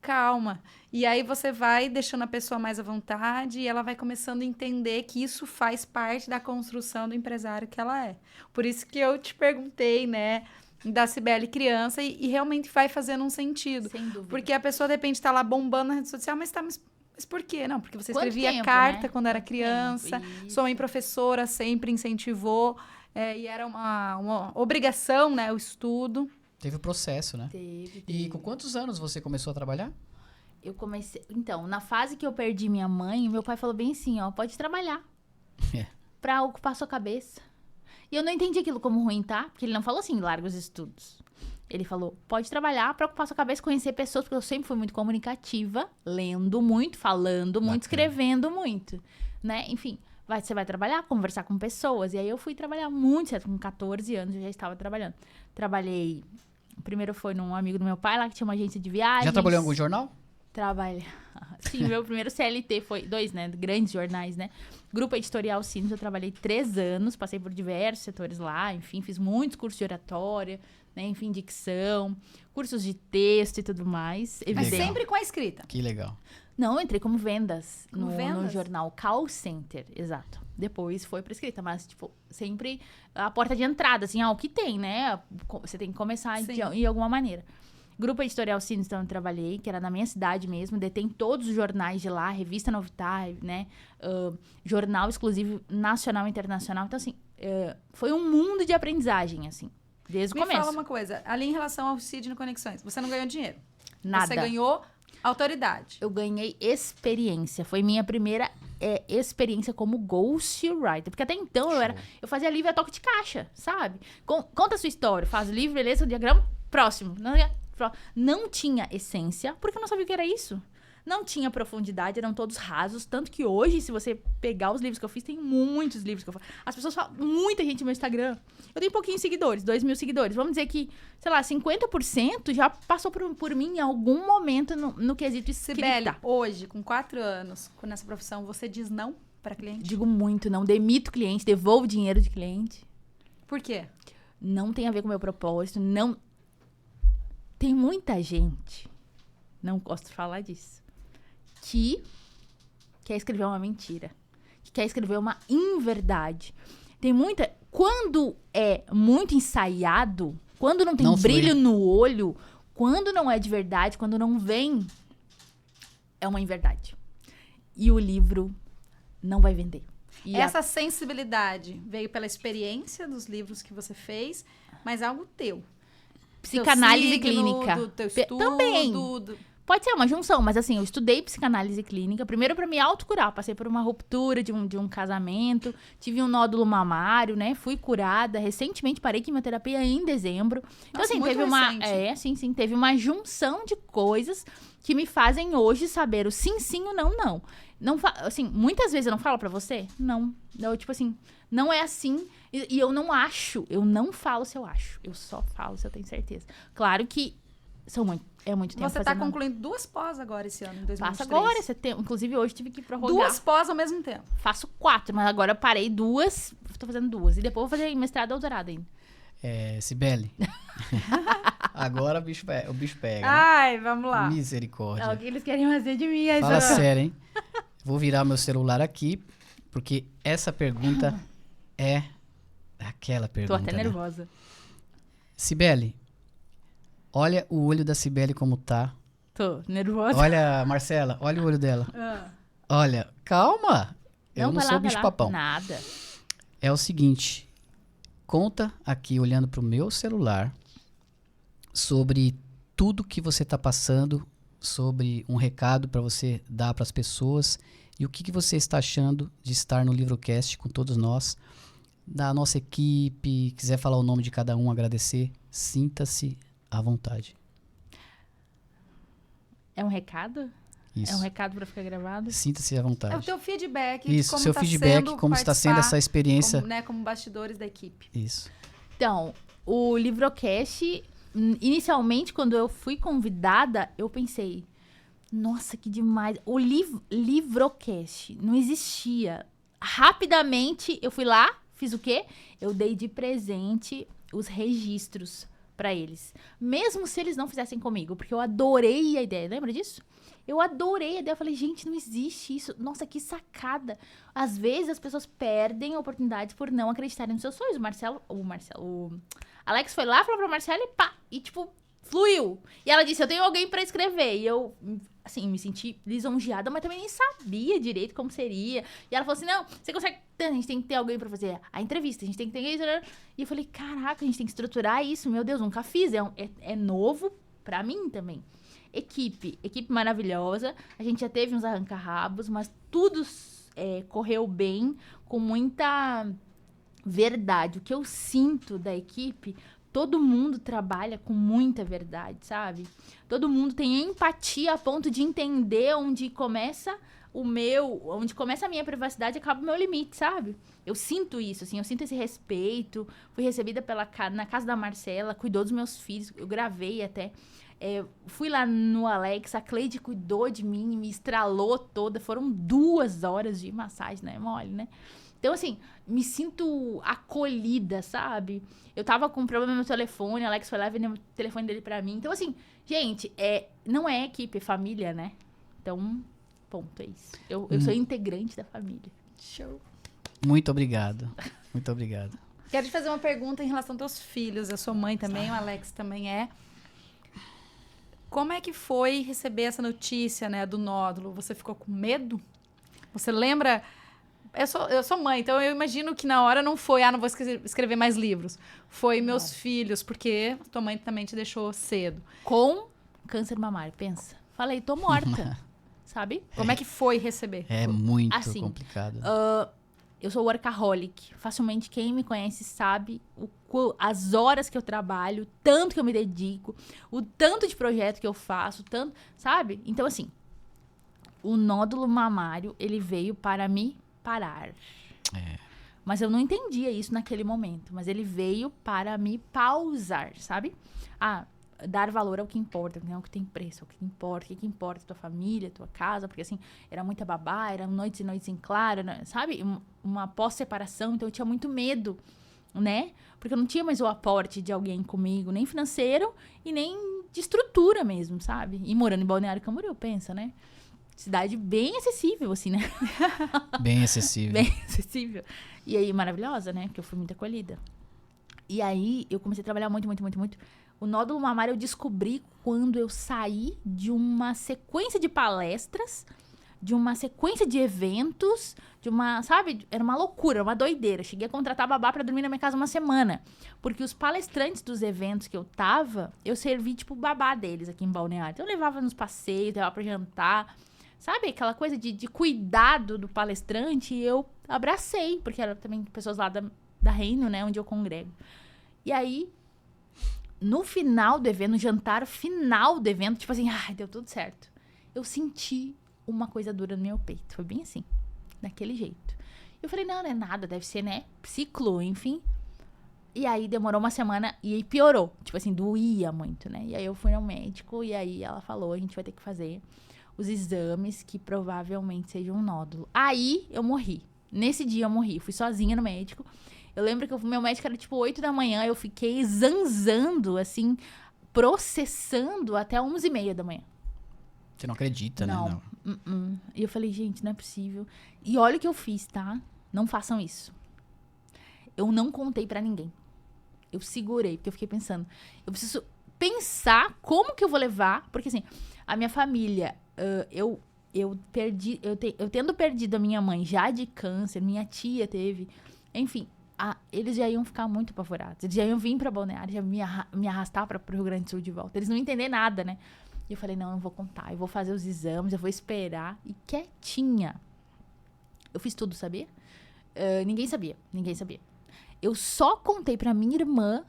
Calma. E aí você vai deixando a pessoa mais à vontade e ela vai começando a entender que isso faz parte da construção do empresário que ela é. Por isso que eu te perguntei, né, da Sibeli criança e realmente vai fazendo um sentido. Sem dúvida. Porque a pessoa, de repente, tá lá bombando na rede social, mas por quê? Não, porque você Quanto escrevia tempo, carta né? quando era Quanto criança, tempo, sua mãe isso. professora sempre incentivou, e era uma obrigação, né, o estudo. Teve o processo, né? Teve. E com quantos anos você começou a trabalhar? Eu comecei... Então, na fase que eu perdi minha mãe, meu pai falou bem assim, ó, pode trabalhar. Pra ocupar sua cabeça. E eu não entendi aquilo como ruim, tá? Porque ele não falou assim, larga os estudos. Ele falou, pode trabalhar para ocupar sua cabeça, conhecer pessoas, porque eu sempre fui muito comunicativa, lendo muito, falando muito, escrevendo muito, né? Enfim, você vai trabalhar, conversar com pessoas. E aí eu fui trabalhar muito cedo, com 14 anos eu já estava trabalhando. Trabalhei, primeiro foi num amigo do meu pai lá, que tinha uma agência de viagens. Já trabalhou em algum jornal? Trabalhei. Sim, meu primeiro CLT foi 2, né? Grandes jornais, né? Grupo Editorial Sinos, eu trabalhei 3 anos, passei por diversos setores lá, enfim, fiz muitos cursos de oratória, né? Enfim, dicção, cursos de texto e tudo mais. Mas Legal. sempre com a escrita. Que legal. Não, eu entrei como vendas, Como no vendas? jornal Call Center, exato. Depois foi pra escrita, mas, tipo, sempre a porta de entrada, assim, o que tem, né? Você tem que começar de alguma maneira. Grupo Editorial Sinos, então, eu trabalhei, que era na minha cidade mesmo, detém todos os jornais de lá, Revista Novitar, né? Jornal exclusivo nacional e internacional. Então, assim, foi um mundo de aprendizagem, assim, desde o Me começo. fala uma coisa, ali em relação ao Sidney Conexões, você não ganhou dinheiro. Nada. Você ganhou autoridade. Eu ganhei experiência. Foi minha primeira experiência como ghostwriter. Porque até então eu fazia livro a toque de caixa, sabe? Conta a sua história, faz livro, beleza, diagrama, próximo. Não tinha essência, porque eu não sabia o que era isso. Não tinha profundidade, eram todos rasos. Tanto que hoje, se você pegar os livros que eu fiz, tem muitos livros que eu faço. As pessoas falam, muita gente no meu Instagram. Eu tenho pouquinhos seguidores, 2.000 seguidores. Vamos dizer que, sei lá, 50% já passou por mim em algum momento no quesito escrita. Sibeli, hoje, com 4 anos, nessa profissão, você diz não para cliente? Digo muito, não demito cliente, devolvo dinheiro de cliente. Por quê? Não tem a ver com o meu propósito, não... Tem muita gente, não gosto de falar disso, que quer escrever uma mentira, que quer escrever uma inverdade. Tem muita... Quando é muito ensaiado, quando não tem brilho no olho, quando não é de verdade, quando não vem, é uma inverdade. E o livro não vai vender. E essa sensibilidade veio pela experiência dos livros que você fez, mas algo teu. Psicanálise teu signo, clínica. do teu estudo, Também. Pode ser uma junção, mas assim, eu estudei psicanálise clínica, primeiro pra me autocurar, passei por uma ruptura de um casamento, tive um nódulo mamário, né, fui curada, recentemente parei quimioterapia em dezembro. Então, Nossa, assim, muito teve uma... recente. Sim, teve uma junção de coisas que me fazem hoje saber o sim, o não, não. Assim, muitas vezes eu não falo pra você, não. Eu, tipo assim, não é assim, e eu não acho, eu não falo se eu acho, eu só falo se eu tenho certeza. Claro que é muito tempo. Você tá concluindo 2 pós agora esse ano, em 2023. Faço agora, setembro. Inclusive, hoje tive que prorrogar. 2 pós ao mesmo tempo. Faço 4, mas agora eu parei 2. Tô fazendo 2. E depois vou fazer mestrado e doutorado ainda. Sibeli. Agora o bicho pega. Né? Ai, vamos lá. Misericórdia. É o que eles querem fazer de mim. Fala sério, hein? Vou virar meu celular aqui, porque essa pergunta é aquela pergunta. Tô até nervosa. Sibeli, olha o olho da Sibeli como tá. Tô nervosa. Olha, Marcela, olha o olho dela. Olha, calma. Eu não sou bicho-papão. Nada. É o seguinte, conta aqui, olhando pro meu celular, sobre tudo que você tá passando, sobre um recado para você dar para as pessoas e o que você está achando de estar no Livrocast com todos nós, da nossa equipe, quiser falar o nome de cada um, agradecer, sinta-se à vontade. É um recado? Isso. É um recado para ficar gravado? Sinta-se à vontade. É o teu feedback. Isso, como seu tá feedback, sendo como está sendo essa experiência. como bastidores da equipe. Isso. Então, o Livrocast, inicialmente, quando eu fui convidada, eu pensei, nossa, que demais. O Livrocast não existia. Rapidamente, eu fui lá, fiz o quê? Eu dei de presente os registros pra eles. Mesmo se eles não fizessem comigo, porque eu adorei a ideia. Lembra disso? Eu adorei a ideia. Eu falei, gente, não existe isso. Nossa, que sacada. Às vezes as pessoas perdem oportunidades por não acreditarem nos seus sonhos. O Alex foi lá, falou pra Marcela e pá, e tipo, fluiu. E ela disse, eu tenho alguém pra escrever. E eu, assim, me senti lisonjeada, mas também nem sabia direito como seria. E ela falou assim, não, você consegue... A gente tem que ter alguém pra fazer a entrevista, a gente tem que ter... E eu falei, caraca, a gente tem que estruturar isso. Meu Deus, nunca fiz. É novo pra mim também. Equipe maravilhosa. A gente já teve uns arranca-rabos, mas tudo correu bem, com muita verdade. O que eu sinto da equipe todo mundo trabalha com muita verdade, sabe? Todo mundo tem empatia a ponto de entender onde começa onde começa a minha privacidade e acaba o meu limite, sabe? Eu sinto isso, assim, eu sinto esse respeito. Fui recebida na casa da Marcela, cuidou dos meus filhos, eu gravei até. Fui lá no Alex, a Cleide cuidou de mim, me estralou toda. Foram 2 horas de massagem, né? Mole, né? Então, assim, me sinto acolhida, sabe? Eu tava com um problema no meu telefone, o Alex foi lá e vendeu o telefone dele pra mim. Então, assim, gente, não é equipe, é família, né? Então, ponto, é isso. Eu sou integrante da família. Show. Muito obrigado. Muito obrigado. Quero te fazer uma pergunta em relação aos teus filhos. Eu sou mãe também, o Alex também é. Como é que foi receber essa notícia, né, do nódulo? Você ficou com medo? Você lembra... Eu sou mãe, então eu imagino que na hora não foi, não vou escrever mais livros. Foi meus filhos, porque tua mãe também te deixou cedo. Com câncer mamário, pensa. Falei, tô morta, sabe? Como é que foi receber? É muito assim, complicado. Eu sou workaholic. Facilmente quem me conhece sabe as horas que eu trabalho, o tanto que eu me dedico, o tanto de projeto que eu faço, tanto, sabe? Então, assim, o nódulo mamário, ele veio para me parar. Mas eu não entendia isso naquele momento. Mas ele veio para me pausar, sabe? Dar valor ao que importa, não é o que tem preço, é o que importa. O que importa é tua família, tua casa. Porque, assim, era muita babá, eram noites e noites em claro, né? Sabe? Uma pós-separação, então eu tinha muito medo, né? Porque eu não tinha mais o aporte de alguém comigo, nem financeiro e nem de estrutura mesmo, sabe? E morando em Balneário Camboriú, pensa, né? Cidade bem acessível, assim, né? Bem acessível. Bem acessível. E aí, maravilhosa, né? Porque eu fui muito acolhida. E aí, eu comecei a trabalhar muito, muito, muito, muito. O nódulo mamário eu descobri quando eu saí de uma sequência de palestras, de uma sequência de eventos, sabe? Era uma loucura, uma doideira. Cheguei a contratar babá pra dormir na minha casa uma semana. Porque os palestrantes dos eventos que eu tava, eu servi, tipo, babá deles aqui em Balneário. Então, eu levava nos passeios, levava pra jantar. Sabe, aquela coisa de cuidado do palestrante, e eu abracei, porque eram também pessoas lá da Reino, né, onde eu congrego. E aí, no final do evento, no jantar final do evento, tipo assim, deu tudo certo. Eu senti uma coisa dura no meu peito, foi bem assim, daquele jeito. Eu falei, não é nada, deve ser, né, ciclo, enfim. E aí, demorou uma semana e aí piorou, tipo assim, doía muito, né. E aí, eu fui ao médico e aí ela falou, a gente vai ter que fazer os exames que provavelmente sejam um nódulo. Aí, eu morri. Nesse dia, eu morri. Fui sozinha no médico. Eu lembro que meu médico era, tipo, 8 da manhã. Eu fiquei zanzando, assim, processando até 11h30 da manhã. Você não acredita, né? Não. E eu falei, gente, não é possível. E olha o que eu fiz, tá? Não façam isso. Eu não contei pra ninguém. Eu segurei, porque eu fiquei pensando. Eu preciso pensar como que eu vou levar. Porque, assim, a minha família... eu tendo perdido a minha mãe já de câncer, minha tia teve, enfim, eles já iam ficar muito apavorados, eles já iam vir pra Balneário, já me arrastar pro Rio Grande do Sul de volta, eles não entender nada, né? E eu falei, não vou contar, eu vou fazer os exames, eu vou esperar, e quietinha, eu fiz tudo, sabia? Ninguém sabia, eu só contei pra minha irmã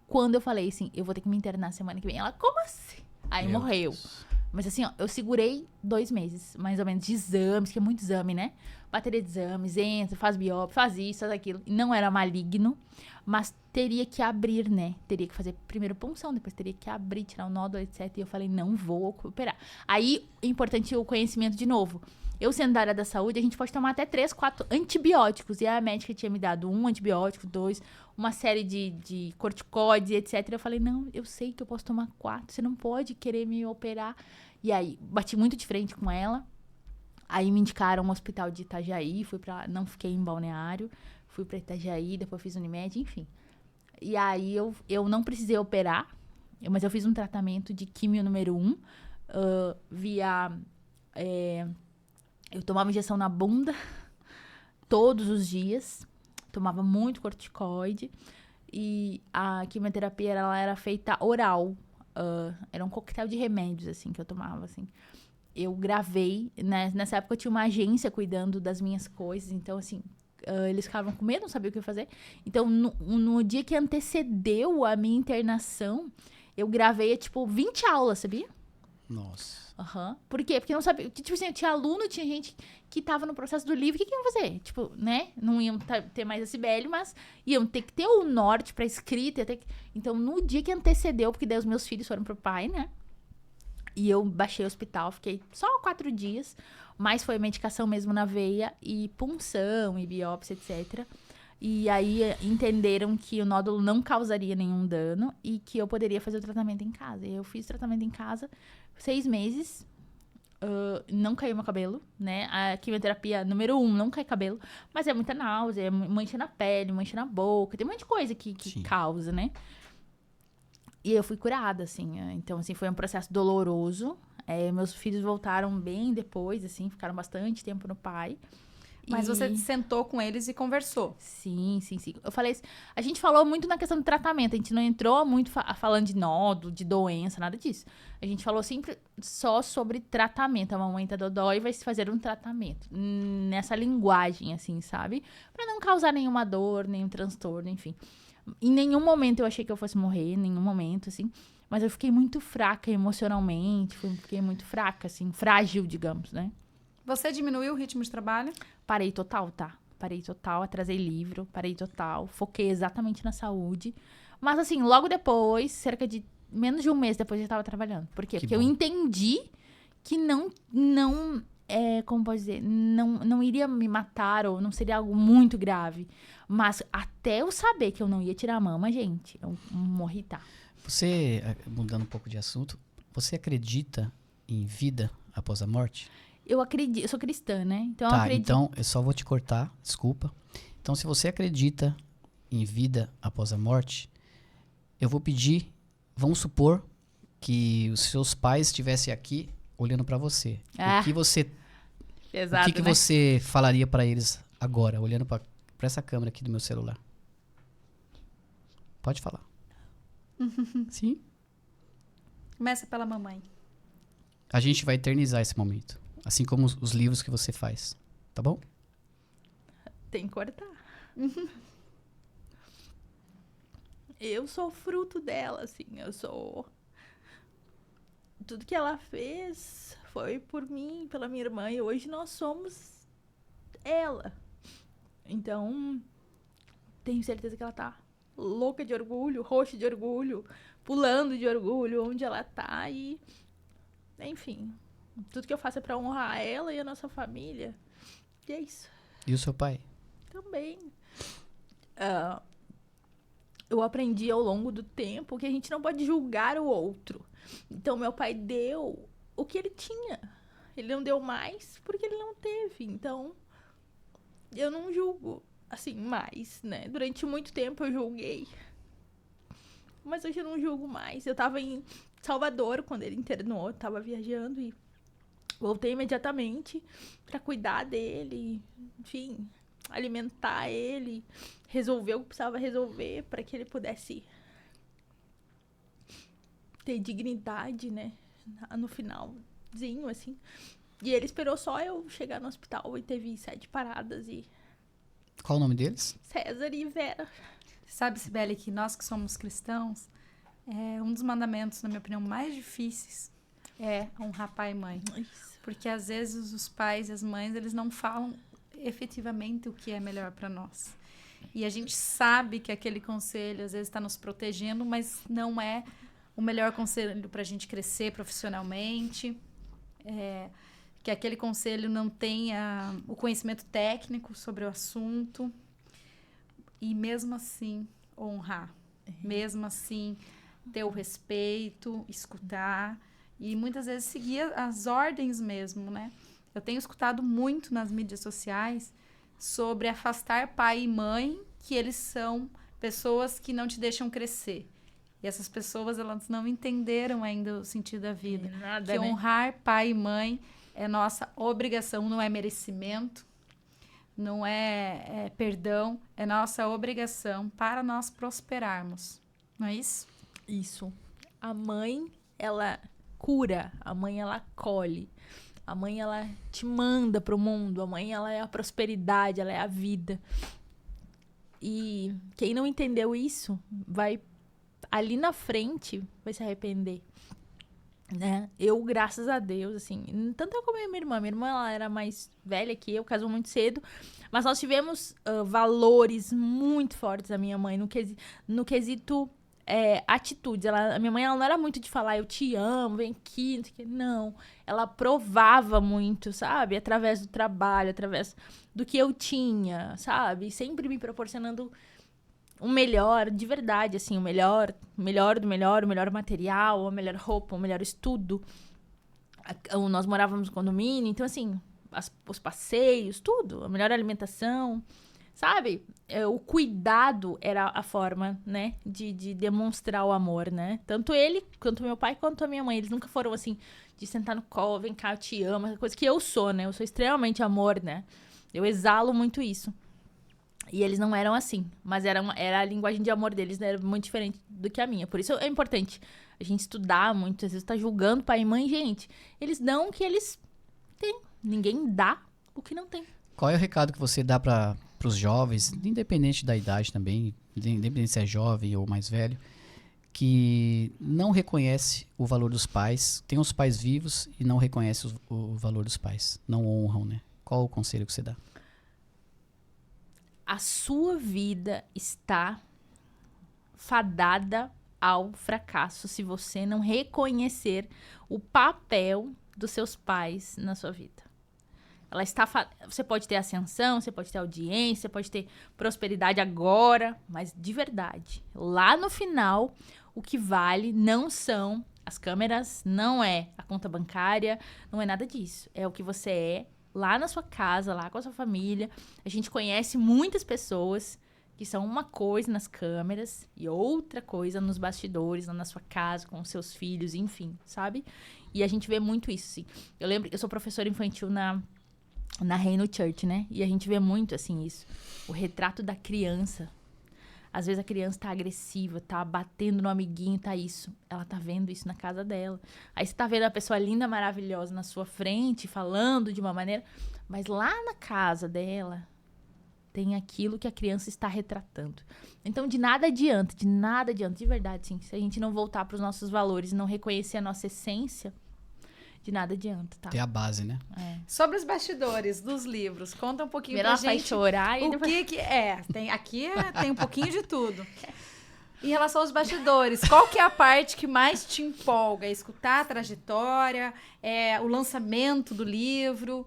quando eu falei assim, eu vou ter que me internar semana que vem. Ela, como assim? Aí morreu. Deus. Mas assim, ó, eu segurei 2 meses, mais ou menos, de exames, que é muito exame, né? Bateria de exames, entra, faz biópsia, faz isso, faz aquilo. Não era maligno, mas teria que abrir, né? Teria que fazer primeiro punção, depois teria que abrir, tirar o nódulo, etc. E eu falei, não vou operar. Aí, é importante o conhecimento de novo. Eu sendo da área da saúde, a gente pode tomar até 3, 4 antibióticos. E a médica tinha me dado 1 antibiótico, 2, uma série de corticoides, etc. Eu falei, não, eu sei que eu posso tomar 4, você não pode querer me operar. E aí, bati muito de frente com ela. Aí me indicaram um hospital de Itajaí, não fiquei em Balneário, fui pra Itajaí, depois fiz Unimed, enfim. E aí eu não precisei operar, mas eu fiz um tratamento de químio número 1, eu tomava injeção na bunda todos os dias, tomava muito corticoide, e a quimioterapia ela era feita oral, era um coquetel de remédios, assim, que eu tomava, assim. Eu gravei, né? Nessa época eu tinha uma agência cuidando das minhas coisas, então, assim, eles ficavam com medo, não sabiam o que fazer. Então, no dia que antecedeu a minha internação, eu gravei, tipo, 20 aulas, sabia? Nossa. Por quê? Porque não sabia. Tipo assim, tinha aluno, tinha gente que tava no processo do livro. O que iam fazer? Tipo, né? Não iam ter mais a Cibele, mas iam ter que ter o norte pra escrita. Então, no dia que antecedeu, porque daí os meus filhos foram pro pai, né? E eu baixei o hospital, fiquei só 4 dias. Mas foi medicação mesmo na veia, e punção, e biópsia, etc. E aí entenderam que o nódulo não causaria nenhum dano e que eu poderia fazer o tratamento em casa. E eu fiz o tratamento em casa 6 meses. Não caiu meu cabelo, né? A quimioterapia número 1, não cai cabelo. Mas é muita náusea, mancha na pele, mancha na boca. Tem um monte de coisa que causa, né? E eu fui curada, assim. Então, assim, foi um processo doloroso. Meus filhos voltaram bem depois, assim. Ficaram bastante tempo no pai. Mas você sentou com eles e conversou. Sim. Eu falei, a gente falou muito na questão do tratamento. A gente não entrou muito falando de nódulo, de doença, nada disso. A gente falou sempre só sobre tratamento. A mamãe tá dodói e vai se fazer um tratamento. Nessa linguagem, assim, sabe? Pra não causar nenhuma dor, nenhum transtorno, enfim. Em nenhum momento eu achei que eu fosse morrer, em nenhum momento, assim. Mas eu fiquei muito fraca emocionalmente. Fiquei muito fraca, assim, frágil, digamos, né? Você diminuiu o ritmo de trabalho? Parei total, tá? Parei total, atrasei livro, parei total. Foquei exatamente na saúde. Mas, assim, logo depois, cerca de menos de um mês depois, eu já tava trabalhando. Por quê? Porque eu entendi que como pode dizer? Não iria me matar ou não seria algo muito grave. Mas até eu saber que eu não ia tirar a mama, gente, eu morri, tá? Você, mudando um pouco de assunto, você acredita em vida após a morte? Eu acredito, eu sou cristã, né? Então eu Tá, acredito. então eu só vou te cortar, desculpa. Então, se você acredita em vida após a morte, eu vou pedir, vamos supor que os seus pais estivessem aqui olhando pra você. O que você, Pesado, o que né? você falaria pra eles agora, olhando pra essa câmera aqui do meu celular? Pode falar. Sim? Começa pela mamãe. A gente vai eternizar esse momento, assim como os livros que você faz, tá bom? Tem que cortar. Eu sou fruto dela, assim. Eu sou... Tudo que ela fez foi por mim, pela minha irmã. E hoje nós somos ela. Então, tenho certeza que ela tá louca de orgulho, roxa de orgulho, pulando de orgulho onde ela tá. E, enfim, tudo que eu faço é pra honrar ela e a nossa família. E é isso. E o seu pai? Também. Eu aprendi ao longo do tempo que a gente não pode julgar o outro. Então, meu pai deu o que ele tinha. Ele não deu mais porque ele não teve. Então, eu não julgo, assim, mais, né? Durante muito tempo eu julguei. Mas hoje eu não julgo mais. Eu tava em Salvador quando ele internou. Eu tava viajando e voltei imediatamente pra cuidar dele. Enfim, alimentar ele, resolver o que precisava resolver para que ele pudesse ter dignidade, né, no finalzinho, assim. E ele esperou só eu chegar no hospital e teve 7 paradas e... Qual o nome deles? César e Vera. Sabe, Cibele, que nós que somos cristãos, um dos mandamentos, na minha opinião, mais difíceis é honrar pai e mãe. Isso. Porque às vezes os pais e as mães, eles não falam efetivamente o que é melhor para nós. E a gente sabe que aquele conselho às vezes está nos protegendo, mas não é o melhor conselho para a gente crescer profissionalmente. Que aquele conselho não tenha o conhecimento técnico sobre o assunto. E mesmo assim, honrar. Mesmo assim, ter o respeito, escutar. E muitas vezes seguir as ordens mesmo, né? Eu tenho escutado muito nas mídias sociais sobre afastar pai e mãe, que eles são pessoas que não te deixam crescer. E essas pessoas, elas não entenderam ainda o sentido da vida. Nada, que né? honrar pai e mãe é nossa obrigação, não é merecimento, não é perdão, é nossa obrigação para nós prosperarmos. Não é isso? Isso. A mãe, ela cura. A mãe, ela acolhe. A mãe, ela te manda pro mundo. A mãe, ela é a prosperidade, ela é a vida. E quem não entendeu isso, vai ali na frente, vai se arrepender. Né? Eu, graças a Deus, assim, tanto eu como a minha irmã. Minha irmã, ela era mais velha que eu, casou muito cedo. Mas nós tivemos valores muito fortes da minha mãe no quesito atitudes. A minha mãe, ela não era muito de falar, eu te amo, vem aqui, não sei o quê. Não. Ela provava muito, sabe? Através do trabalho, através do que eu tinha, sabe? Sempre me proporcionando o melhor, de verdade, assim, o melhor do melhor, o melhor material, a melhor roupa, o melhor estudo. Nós morávamos no condomínio, então, assim, os passeios, tudo, a melhor alimentação, sabe? O cuidado era a forma, né, de demonstrar o amor, né? Tanto ele, quanto meu pai, quanto a minha mãe. Eles nunca foram, assim, de sentar no colo, vem cá, eu te amo, essa coisa que eu sou, né? Eu sou extremamente amor, né? Eu exalo muito isso. E eles não eram assim, mas era a linguagem de amor deles, né? Era muito diferente do que a minha. Por isso é importante a gente estudar muito, às vezes tá julgando pai e mãe, gente. Eles dão o que eles têm. Ninguém dá o que não tem. Qual é o recado que você dá para os jovens, independente da idade também, independente se é jovem ou mais velho, que não reconhece o valor dos pais, tem os pais vivos e não reconhece o valor dos pais, não honram, né? Qual o conselho que você dá? A sua vida está fadada ao fracasso se você não reconhecer o papel dos seus pais na sua vida. Você pode ter ascensão, você pode ter audiência, você pode ter prosperidade agora, mas de verdade, lá no final, o que vale não são as câmeras, não é a conta bancária, não é nada disso. É o que você é lá na sua casa, lá com a sua família. A gente conhece muitas pessoas que são uma coisa nas câmeras e outra coisa nos bastidores, lá na sua casa, com os seus filhos, enfim, sabe? E a gente vê muito isso, assim. Eu lembro, eu sou professora infantil na Reino Church, né? E a gente vê muito, assim, isso. O retrato da criança. Às vezes a criança tá agressiva, tá batendo no amiguinho, tá isso. Ela tá vendo isso na casa dela. Aí você tá vendo a pessoa linda, maravilhosa na sua frente, falando de uma maneira. Mas lá na casa dela, tem aquilo que a criança está retratando. Então, de nada adianta, de verdade, sim. Se a gente não voltar pros nossos valores e não reconhecer a nossa essência, de nada adianta, tá? Ter a base, né? Sobre os bastidores dos livros, conta um pouquinho Primeiro pra ela gente. faz chorar e O depois... que tem um pouquinho de tudo. Em relação aos bastidores, qual que é a parte que mais te empolga? É escutar a trajetória, o lançamento do livro,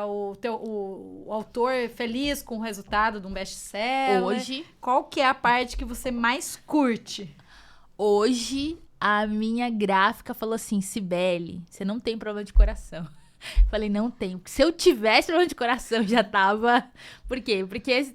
o autor feliz com o resultado de um best-seller? Hoje... Qual que é a parte que você mais curte? Hoje, a minha gráfica falou assim, Cibele, você não tem problema de coração. Falei, não tenho. Se eu tivesse problema de coração, já tava... Por quê? Porque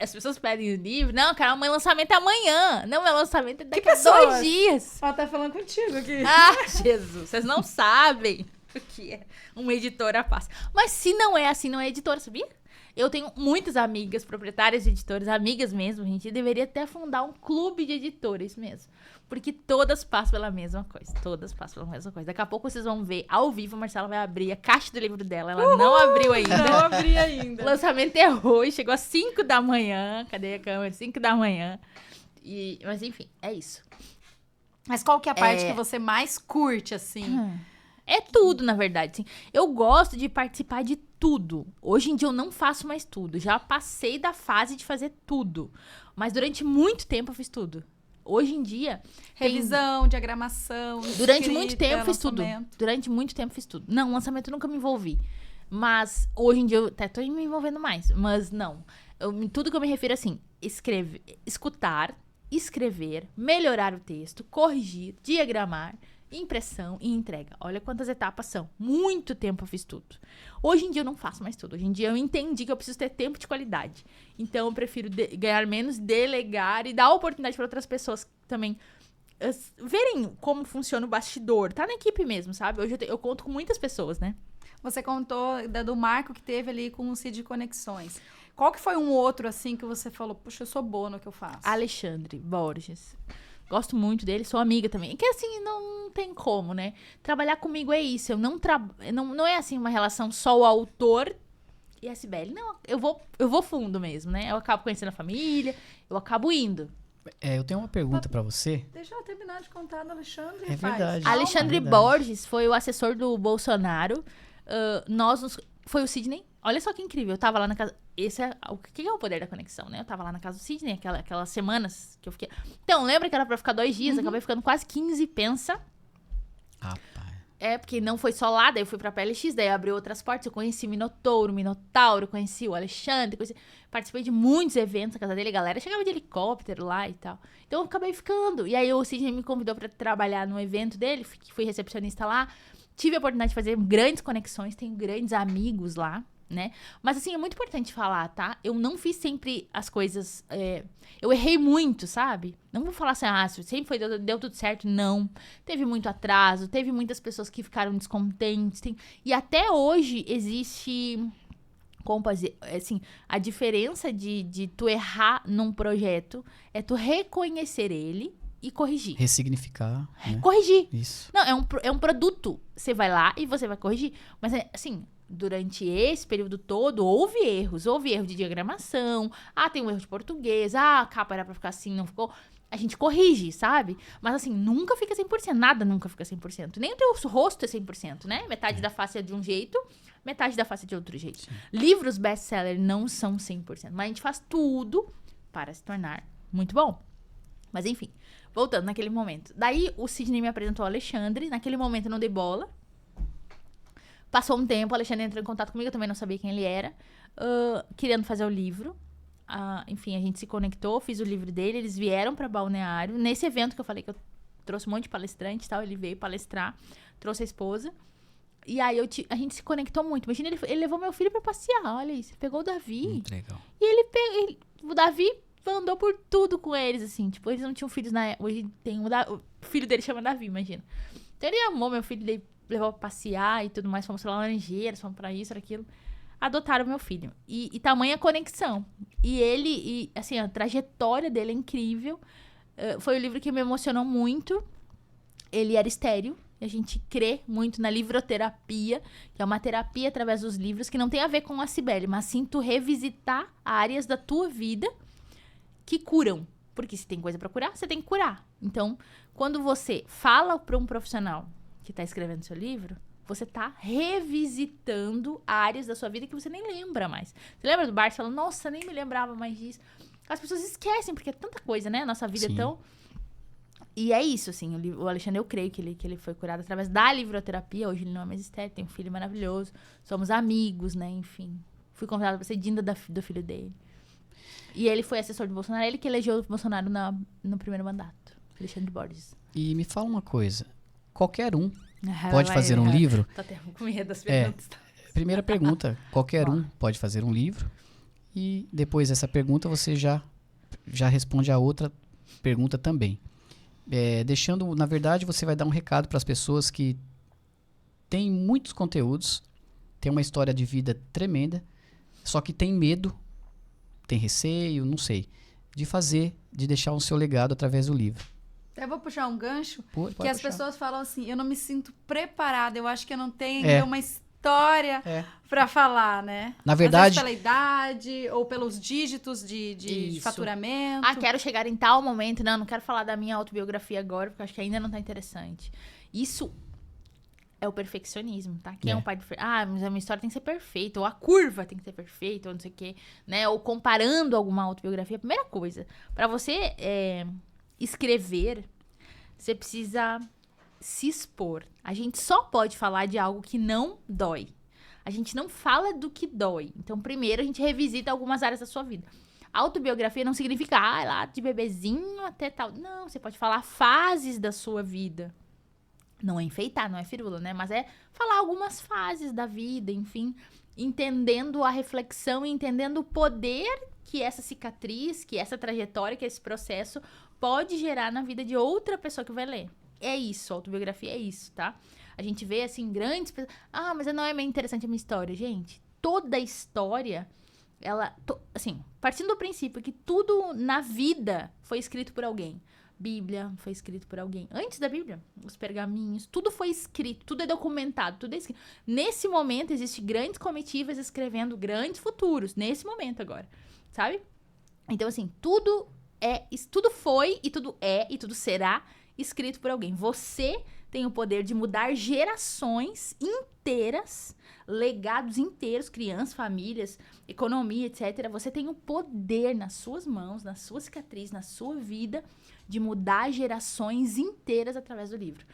as pessoas pedem o livro. Não, cara, o meu lançamento é amanhã. Não, meu lançamento é daqui a 2 dias. Ela tá falando contigo aqui. Ah, Jesus, vocês não sabem o que é uma editora passa. Mas se não é assim, não é editora, sabia? Eu tenho muitas amigas proprietárias de editoras, amigas mesmo, a gente deveria até fundar um clube de editores mesmo. Porque todas passam pela mesma coisa. Todas passam pela mesma coisa. Daqui a pouco vocês vão ver ao vivo, a Marcela vai abrir a caixa do livro dela. Ela não abriu ainda. Não abri ainda. O lançamento é hoje, chegou às 5 da manhã. Cadê a câmera? 5 da manhã. Mas enfim, é isso. Mas qual que é a parte que você mais curte, assim? É tudo, na verdade. Sim. Eu gosto de participar de tudo. Hoje em dia eu não faço mais tudo. Já passei da fase de fazer tudo. Mas durante muito tempo eu fiz tudo. Hoje em dia... Revisão, diagramação, Durante muito tempo fiz tudo. lançamento. Durante muito tempo fiz tudo. Não, lançamento eu nunca me envolvi. Mas hoje em dia eu até tô me envolvendo mais. Mas não. Tudo que eu me refiro assim, escutar, escrever, melhorar o texto, corrigir, diagramar, impressão e entrega. Olha quantas etapas são. Muito tempo eu fiz tudo. Hoje em dia eu não faço mais tudo. Hoje em dia eu entendi que eu preciso ter tempo de qualidade. Então eu prefiro ganhar menos, delegar e dar oportunidade para outras pessoas também verem como funciona o bastidor. Tá na equipe mesmo, sabe? Hoje eu conto com muitas pessoas, né? Você contou do marco que teve ali com o Cid Conexões. Qual que foi um outro, assim, que você falou, puxa, eu sou boa no que eu faço? Alexandre Borges. Gosto muito dele, sou amiga também. Que assim, não tem como, né? Trabalhar comigo é isso. Eu não é assim uma relação só o autor e a Cibele. Não, eu vou fundo mesmo, né? Eu acabo conhecendo a família, eu acabo indo. Eu tenho uma pergunta pra você. Deixa eu terminar de contar do Alexandre. É verdade. Calma. Alexandre verdade. Borges foi o assessor do Bolsonaro. Foi o Sidney. Olha só que incrível. Eu tava lá na casa. O que é o poder da conexão, né? Eu tava lá na casa do Sidney, aquelas semanas que eu fiquei. Então, lembra que era pra ficar 2 dias? Acabei ficando quase 15, pensa. Rapaz. Porque não foi só lá, daí eu fui pra PLX, daí abriu outras portas, eu conheci Minotauro, conheci o Alexandre, participei de muitos eventos na casa dele, a galera chegava de helicóptero lá e tal. Então eu acabei ficando. E aí o Sidney me convidou pra trabalhar no evento dele, fui recepcionista lá, tive a oportunidade de fazer grandes conexões, tenho grandes amigos lá, né? Mas assim, é muito importante falar, tá? Eu não fiz sempre as coisas... eu errei muito, sabe? Não vou falar assim, sempre deu tudo certo. Não. Teve muito atraso, teve muitas pessoas que ficaram descontentes. E até hoje existe... Como fazer? Assim, a diferença de tu errar num projeto é tu reconhecer ele e corrigir. Ressignificar, né? Corrigir. Isso. Não, é um produto. Você vai lá e você vai corrigir. Mas, assim, durante esse período todo, houve erros. Houve erro de diagramação. Tem um erro de português. A capa era pra ficar assim, não ficou. A gente corrige, sabe? Mas, assim, nunca fica 100%. Nada nunca fica 100%. Nem o teu rosto é 100%, né? Metade da face é de um jeito, metade da face é de outro jeito. Sim. Livros best-seller não são 100%. Mas a gente faz tudo para se tornar muito bom. Mas, enfim. Voltando naquele momento. Daí, o Sidney me apresentou o Alexandre. Naquele momento, eu não dei bola. Passou um tempo, o Alexandre entrou em contato comigo. Eu também não sabia quem ele era. Querendo fazer o livro. Enfim, a gente se conectou. Fiz o livro dele. Eles vieram para Balneário. Nesse evento que eu falei que eu trouxe um monte de palestrante e tal. Ele veio palestrar. Trouxe a esposa. E aí, a gente se conectou muito. Imagina, ele levou meu filho para passear. Olha isso. Pegou o Davi. Muito legal. E o Davi... andou por tudo com eles, assim. Tipo, eles não tinham filhos na época. Hoje tem o filho dele chama Davi, imagina. Então ele amou meu filho, ele levou pra passear e tudo mais. Fomos pra Laranjeiras, fomos pra isso, pra aquilo. Adotaram meu filho. E tamanha conexão. E assim, a trajetória dele é incrível. Foi o livro que me emocionou muito. Ele era estéril. E a gente crê muito na livroterapia, que é uma terapia através dos livros, que não tem a ver com a Cibele, mas sim tu revisitar áreas da tua vida que curam. Porque se tem coisa pra curar, você tem que curar. Então, quando você fala pra um profissional que tá escrevendo seu livro, você tá revisitando áreas da sua vida que você nem lembra mais. Você lembra do Bart falando, nossa, nem me lembrava mais disso. As pessoas esquecem, porque é tanta coisa, né? Nossa vida Sim. é tão... E é isso, assim, o Alexandre, eu creio que ele foi curado através da livroterapia. Hoje ele não é mais estéril, tem um filho maravilhoso. Somos amigos, né? Enfim. Fui convidada pra ser dinda do filho dele. E ele foi assessor do Bolsonaro, ele que elegeu o Bolsonaro no primeiro mandato. Alexandre Borges. E me fala uma coisa. Qualquer um pode fazer um livro? Tô até com medo das perguntas. Primeira pergunta. Qualquer um pode fazer um livro. E depois dessa pergunta, você já responde a outra pergunta também. Na verdade, você vai dar um recado para as pessoas que têm muitos conteúdos, têm uma história de vida tremenda, só que tem medo, tem receio, não sei, de deixar o seu legado através do livro. Eu vou puxar um gancho, Pode que as puxar. pessoas falam assim, eu não me sinto preparada, eu acho que eu não tenho É. uma história pra falar, né? Na Às verdade, vezes pela idade, ou pelos dígitos de Isso. faturamento. Quero chegar em tal momento. Não quero falar da minha autobiografia agora, porque acho que ainda não tá interessante. Isso é o perfeccionismo, tá? Quem é um pai de... mas a minha história tem que ser perfeita, ou a curva tem que ser perfeita, ou não sei o quê, né? Ou comparando alguma autobiografia. Primeira coisa, pra você escrever, você precisa se expor. A gente só pode falar de algo que não dói. A gente não fala do que dói. Então, primeiro, a gente revisita algumas áreas da sua vida. Autobiografia não significa, lá de bebezinho até tal. Não, você pode falar fases da sua vida. Não é enfeitar, não é firula, né? Mas é falar algumas fases da vida, enfim. Entendendo a reflexão, entendendo o poder que essa cicatriz, que essa trajetória, que esse processo pode gerar na vida de outra pessoa que vai ler. É isso, autobiografia é isso, tá? A gente vê, assim, grandes pessoas... mas não é meio interessante a minha história. Gente, toda história, assim, partindo do princípio que tudo na vida foi escrito por alguém. Bíblia foi escrito por alguém. Antes da Bíblia, os pergaminhos, tudo foi escrito, tudo é documentado, tudo é escrito. Nesse momento, existem grandes comitivas escrevendo grandes futuros. Nesse momento agora, sabe? Então, assim, tudo foi e tudo é e tudo será escrito por alguém. Você tem o poder de mudar gerações inteiras, legados inteiros, crianças, famílias, economia, etc. Você tem o poder nas suas mãos, na sua cicatriz, na sua vida, de mudar gerações inteiras através do livro.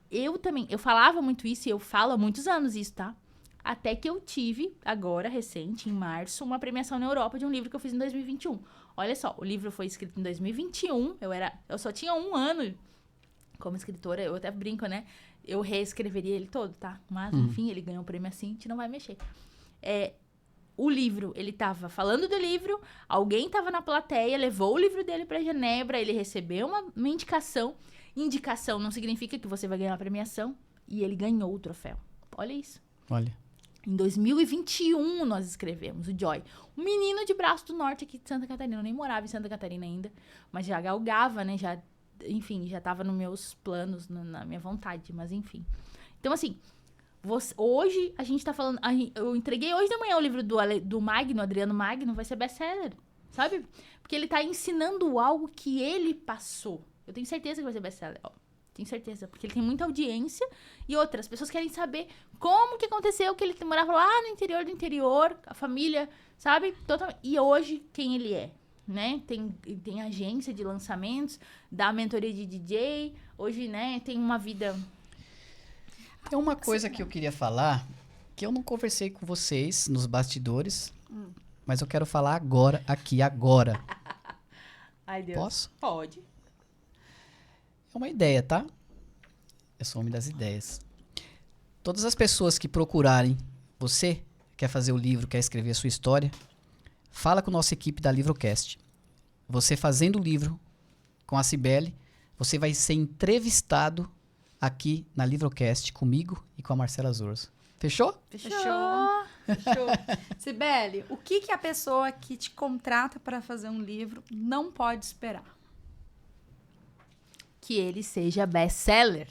Eu falava muito isso e eu falo há muitos anos isso, tá? Até que eu tive, agora, recente, em março, uma premiação na Europa de um livro que eu fiz em 2021. Olha só, o livro foi escrito em 2021, eu só tinha 1 ano como escritora, eu até brinco, né? Eu reescreveria ele todo, tá? Mas, enfim, ele ganhou o prêmio assim, a gente não vai mexer. O livro, ele tava falando do livro, alguém tava na plateia, levou o livro dele pra Genebra, ele recebeu uma indicação. Indicação não significa que você vai ganhar a premiação, e ele ganhou o troféu. Olha isso. Olha. Em 2021, nós escrevemos o Joy. Um menino de Braço do Norte aqui de Santa Catarina. Eu nem morava em Santa Catarina ainda, mas já galgava, né? Enfim, já tava nos meus planos, na minha vontade, mas enfim. Então, assim, hoje a gente tá falando... Eu entreguei hoje de manhã o livro do Magno, Adriano Magno, vai ser best-seller, sabe? Porque ele tá ensinando algo que ele passou. Eu tenho certeza que vai ser best-seller, ó. Tenho certeza, porque ele tem muita audiência. E outras pessoas querem saber como que aconteceu, que ele morava lá no interior do interior, a família, sabe? E hoje, quem ele é, né? Tem agência de lançamentos, dá mentoria de DJ. Hoje, né, tem uma vida... Tem uma coisa que eu queria falar, que eu não conversei com vocês nos bastidores, mas eu quero falar agora, aqui, agora. Ai, Deus. Posso? Pode. É uma ideia, tá? Eu sou homem das ideias. Todas as pessoas que procurarem, você quer fazer o livro, quer escrever a sua história, fala com a nossa equipe da Livrocast. Você fazendo o livro com a Cibele, você vai ser entrevistado aqui na Livrocast comigo e com a Marcela Zorzo. Fechou? Fechou. Cibele, o que a pessoa que te contrata para fazer um livro não pode esperar? Que ele seja best-seller.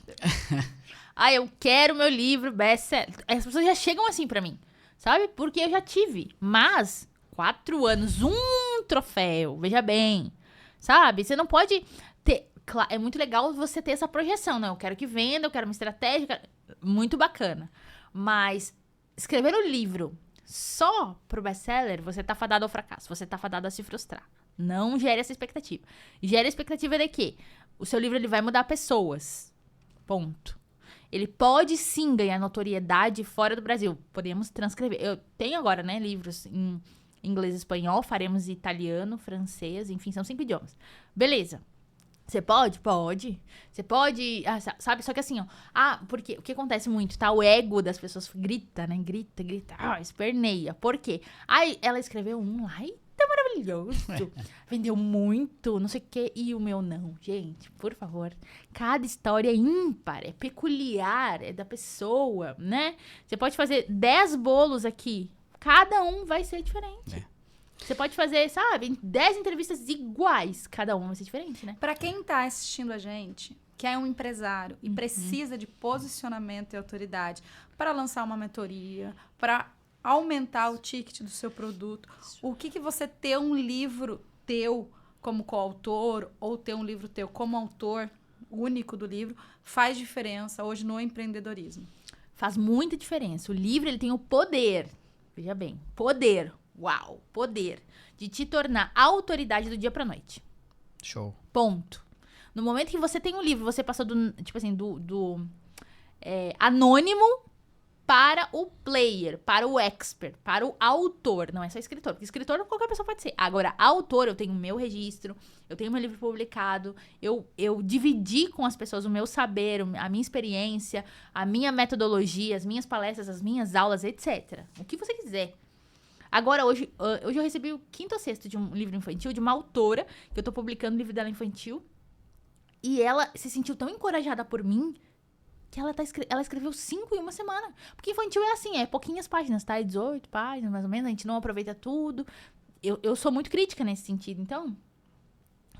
Eu quero meu livro best-seller. As pessoas já chegam assim pra mim, sabe? Porque eu já tive. Mas, 4 anos, um troféu. Veja bem, sabe? Você não pode ter... É muito legal você ter essa projeção, né? Eu quero que venda, eu quero uma estratégia. Muito bacana. Mas, escrever um livro só pro best-seller, você tá fadado ao fracasso. Você tá fadado a se frustrar. Não gere essa expectativa. Gere a expectativa de que o seu livro ele vai mudar pessoas. Ponto. Ele pode sim ganhar notoriedade fora do Brasil. Podemos transcrever. Eu tenho agora, né, livros em inglês e espanhol. Faremos italiano, francês, enfim, são 5 idiomas. Beleza. Você pode? Pode. Você pode... sabe? Só que assim, ó... porque o que acontece muito, tá? O ego das pessoas grita, né? Grita. Esperneia. Por quê? Ela escreveu um lá e tá maravilhoso. Vendeu muito, não sei o quê. E o meu não. Gente, por favor. Cada história é ímpar, é peculiar, é da pessoa, né? Você pode fazer 10 bolos aqui. Cada um vai ser diferente. Você pode fazer, sabe, 10 entrevistas iguais. Cada uma vai ser diferente, né? Para quem tá assistindo a gente, que é um empresário e precisa de posicionamento e autoridade para lançar uma mentoria, para aumentar o ticket do seu produto, o que você ter um livro teu como coautor ou ter um livro teu como autor único do livro faz diferença hoje no empreendedorismo? Faz muita diferença. O livro, ele tem o poder, veja bem, poder. Uau, poder de te tornar a autoridade do dia pra noite. Show. Ponto. No momento que você tem um livro, você passou do anônimo para o player, para o expert, para o autor. Não é só escritor, porque escritor qualquer pessoa pode ser. Agora, autor, eu tenho o meu registro, eu tenho meu livro publicado, eu dividi com as pessoas o meu saber, a minha experiência, a minha metodologia, as minhas palestras, as minhas aulas, etc. O que você quiser. Agora, hoje eu recebi o 5º ou 6º de um livro infantil, de uma autora, que eu tô publicando o livro dela infantil. E ela se sentiu tão encorajada por mim, que ela escreveu 5 em uma semana. Porque infantil é assim, é pouquinhas páginas, tá? É 18 páginas, mais ou menos, a gente não aproveita tudo. Eu sou muito crítica nesse sentido, então...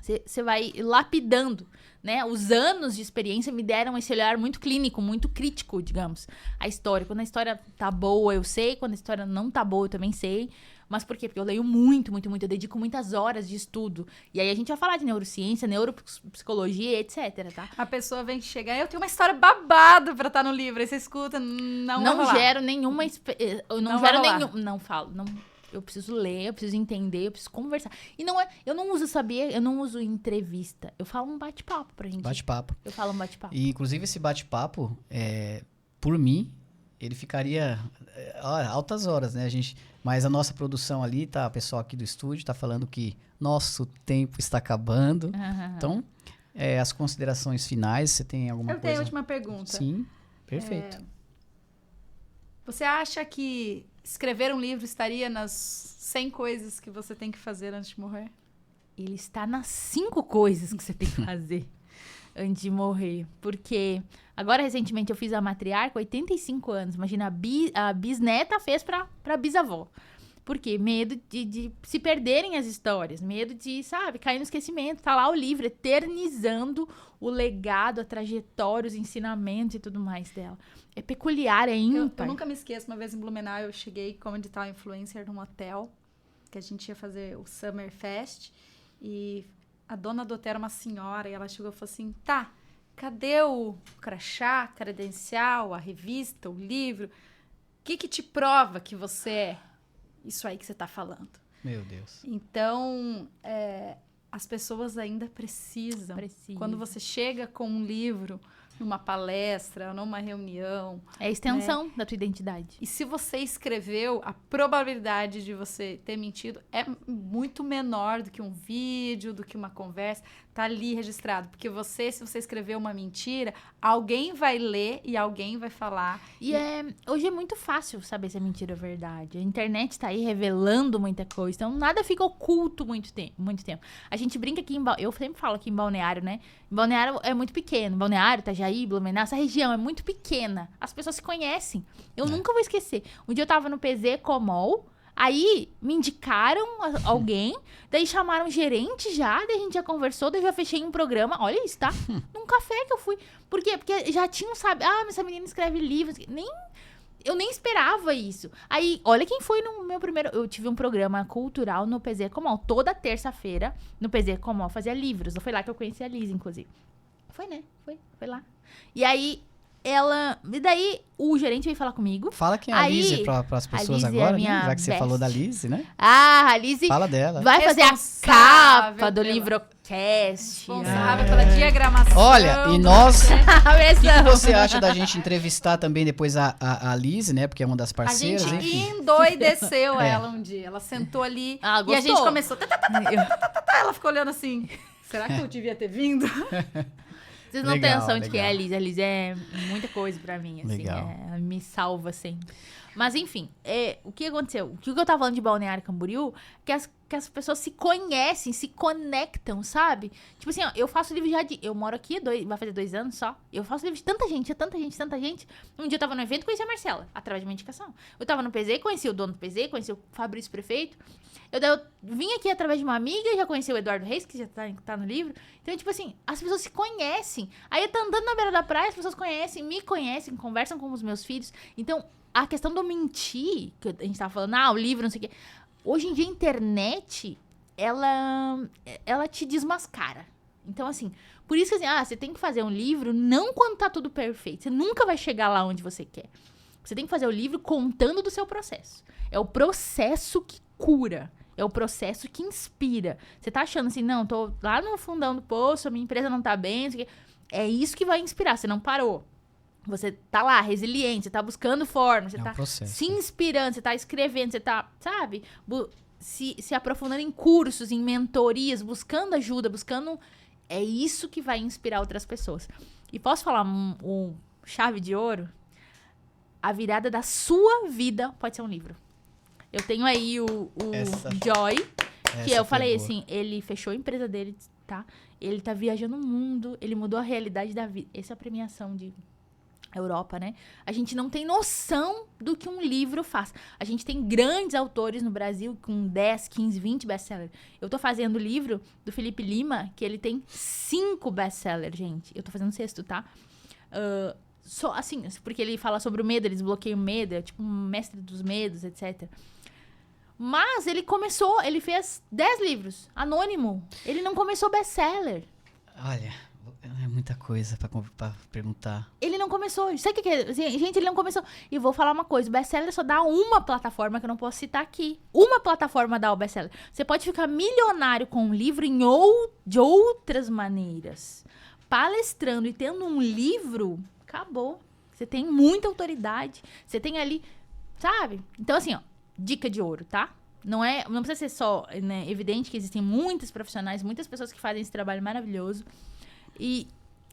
Você vai lapidando, né? Os anos de experiência me deram esse olhar muito clínico, muito crítico, digamos. A história. Quando a história tá boa, eu sei. Quando a história não tá boa, eu também sei. Mas por quê? Porque eu leio muito, muito, muito. Eu dedico muitas horas de estudo. E aí a gente vai falar de neurociência, neuropsicologia, etc, tá? A pessoa vem chegar, eu tenho uma história babado pra estar no livro. Aí você escuta, não gero nenhuma... Eu não gero nenhum... Não falo, não... Eu preciso ler, eu preciso entender, eu preciso conversar. E não é... Eu não uso saber, eu não uso entrevista. Eu falo um bate-papo pra gente. Bate-papo. Eu falo um bate-papo. E, inclusive, esse bate-papo, por mim, ele ficaria altas horas, né? Mas a nossa produção ali, tá? O pessoal aqui do estúdio tá falando que nosso tempo está acabando. Então, as considerações finais, você tem alguma coisa? Eu tenho a última pergunta. Sim, perfeito. Você acha que escrever um livro estaria nas 100 coisas que você tem que fazer antes de morrer? Ele está nas 5 coisas que você tem que fazer antes de morrer. Porque agora, recentemente, eu fiz a matriarca, 85 anos. Imagina, a bisneta fez pra bisavó. Por quê? Medo de se perderem as histórias. Medo de, sabe, cair no esquecimento. Tá lá o livro, eternizando o legado, a trajetória, os ensinamentos e tudo mais dela. É peculiar, é ímpar. Eu nunca me esqueço, uma vez em Blumenau, eu cheguei como digital influencer num hotel, que a gente ia fazer o Summer Fest, e a dona do hotel era uma senhora, e ela chegou e falou assim, tá, cadê o crachá, credencial, a revista, o livro? O que te prova que você é isso aí que você tá falando? Meu Deus. Então, as pessoas ainda precisam. Quando você chega com um livro numa palestra, numa reunião... É a extensão da tua identidade. E se você escreveu, a probabilidade de você ter mentido é muito menor do que um vídeo, do que uma conversa. Tá ali registrado. Porque se você escreveu uma mentira, alguém vai ler e alguém vai falar. Hoje é muito fácil saber se é mentira ou verdade. A internet tá aí revelando muita coisa. Então, nada fica oculto muito tempo. A gente brinca aqui eu sempre falo aqui em Balneário, né? Em Balneário é muito pequeno. Balneário, Itajaí, Blumenau, essa região é muito pequena. As pessoas se conhecem. Eu nunca vou esquecer. Um dia eu tava no PZ Comol. Aí me indicaram alguém, daí chamaram o gerente já, daí a gente já conversou, daí eu já fechei um programa, olha isso, tá? Num café que eu fui. Por quê? Porque já tinham, sabe, mas essa menina escreve livros, eu nem esperava isso. Aí, olha quem foi no meu primeiro... Eu tive um programa cultural no PZ Comol, toda terça-feira, no PZ Comol, fazia livros. Foi lá que eu conheci a Liz, inclusive. Foi, né? Foi lá. E aí... E daí, o gerente veio falar comigo. Fala quem é a Liz para as pessoas agora, né? Já que você falou da Liz, né? A Liz fala dela. Vai fazer a capa do livrocast. Responsável pela diagramação. Olha, e nós... O que você acha da gente entrevistar também depois a Liz, né? Porque é uma das parceiras, A gente endoideceu ela um dia. Ela sentou ali e a gente começou... Ela ficou olhando assim... Será que eu devia ter vindo? Vocês não têm noção de quem é a Liz. A Liz é muita coisa pra mim, assim. Me salva sempre. Mas, enfim, o que aconteceu? O que eu tava falando de Balneário Camboriú, que as pessoas se conhecem, se conectam, sabe? Tipo assim, ó, eu faço livro já de... Eu moro aqui, vai fazer 2 anos só. Eu faço livro de tanta gente. Um dia eu tava no evento e conheci a Marcela, através de uma indicação. Eu tava no PZ, conheci o dono do PZ, conheci o Fabrício Prefeito. Eu vim aqui através de uma amiga, já conheci o Eduardo Reis, que já tá no livro. Então, tipo assim, as pessoas se conhecem. Aí eu tô andando na beira da praia, as pessoas me conhecem, conversam com os meus filhos. Então, a questão do mentir, que a gente tava falando, o livro, não sei o quê. Hoje em dia, a internet, ela te desmascara. Então, assim, por isso que assim, você tem que fazer um livro não quando tá tudo perfeito. Você nunca vai chegar lá onde você quer. Você tem que fazer o livro contando do seu processo. É o processo que cura. É o processo que inspira. Você tá achando assim, não, tô lá no fundão do poço, a minha empresa não tá bem, não sei o quê. É isso que vai inspirar, você não parou. Você tá lá, resiliente, você tá buscando forma, você tá se inspirando, você tá escrevendo, você tá, sabe, se aprofundando em cursos, em mentorias, buscando ajuda, buscando... É isso que vai inspirar outras pessoas. E posso falar um chave de ouro? A virada da sua vida pode ser um livro. Eu tenho aí o Joy, que eu falei assim, ele fechou a empresa dele, tá? Ele tá viajando o mundo, ele mudou a realidade da vida. Essa é a premiação de... Europa, né? A gente não tem noção do que um livro faz. A gente tem grandes autores no Brasil com 10, 15, 20 best-sellers. Eu tô fazendo o livro do Felipe Lima, que ele tem 5 best-sellers, gente. Eu tô fazendo o 6º, tá? Só assim, porque ele fala sobre o medo, ele desbloqueia o medo, é tipo um mestre dos medos, etc. Mas ele fez 10 livros, anônimo. Ele não começou best-seller. Olha, é muita coisa pra perguntar. Ele não começou. Sabe o que é? Gente, ele não começou. E vou falar uma coisa: o best-seller só dá uma plataforma que eu não posso citar aqui. Uma plataforma dá o best-seller. Você pode ficar milionário com um livro de outras maneiras. Palestrando e tendo um livro, acabou. Você tem muita autoridade. Você tem ali, sabe? Então, assim, ó, dica de ouro, tá? Não precisa ser só, né, evidente que existem muitos profissionais, muitas pessoas que fazem esse trabalho maravilhoso. E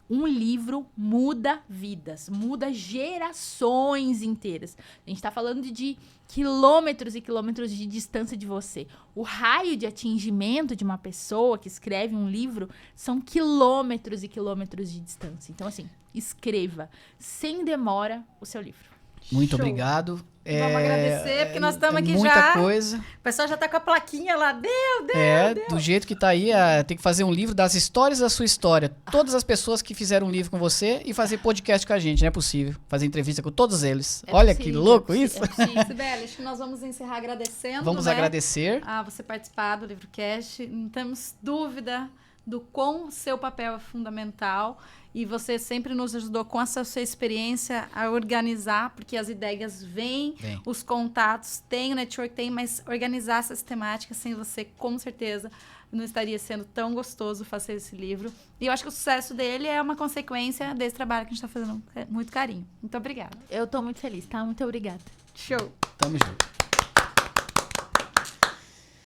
um livro muda vidas, muda gerações inteiras. A gente tá falando de quilômetros e quilômetros de distância de você. O raio de atingimento de uma pessoa que escreve um livro são quilômetros e quilômetros de distância. Então, assim, escreva sem demora o seu livro. Muito Show. obrigado. Vamos agradecer, porque nós estamos aqui muita já. Coisa. O pessoal já tá com a plaquinha lá. Deu. Do jeito que tá aí, tem que fazer um livro das histórias da sua história. Todas as pessoas que fizeram um livro com você e fazer podcast com a gente. Não é possível. Fazer entrevista com todos eles. Olha que louco isso. Sibeli, acho que nós vamos encerrar agradecendo. Vamos agradecer. A você participar do LivroCast. Não temos dúvida do quão seu papel é fundamental. E você sempre nos ajudou com essa sua experiência a organizar, porque as ideias vêm, os contatos, tem o network, mas organizar essas temáticas sem você, com certeza, não estaria sendo tão gostoso fazer esse livro. E eu acho que o sucesso dele é uma consequência desse trabalho que a gente está fazendo com muito carinho. Muito obrigada. Eu tô muito feliz, tá? Muito obrigada. Show. Tamo junto.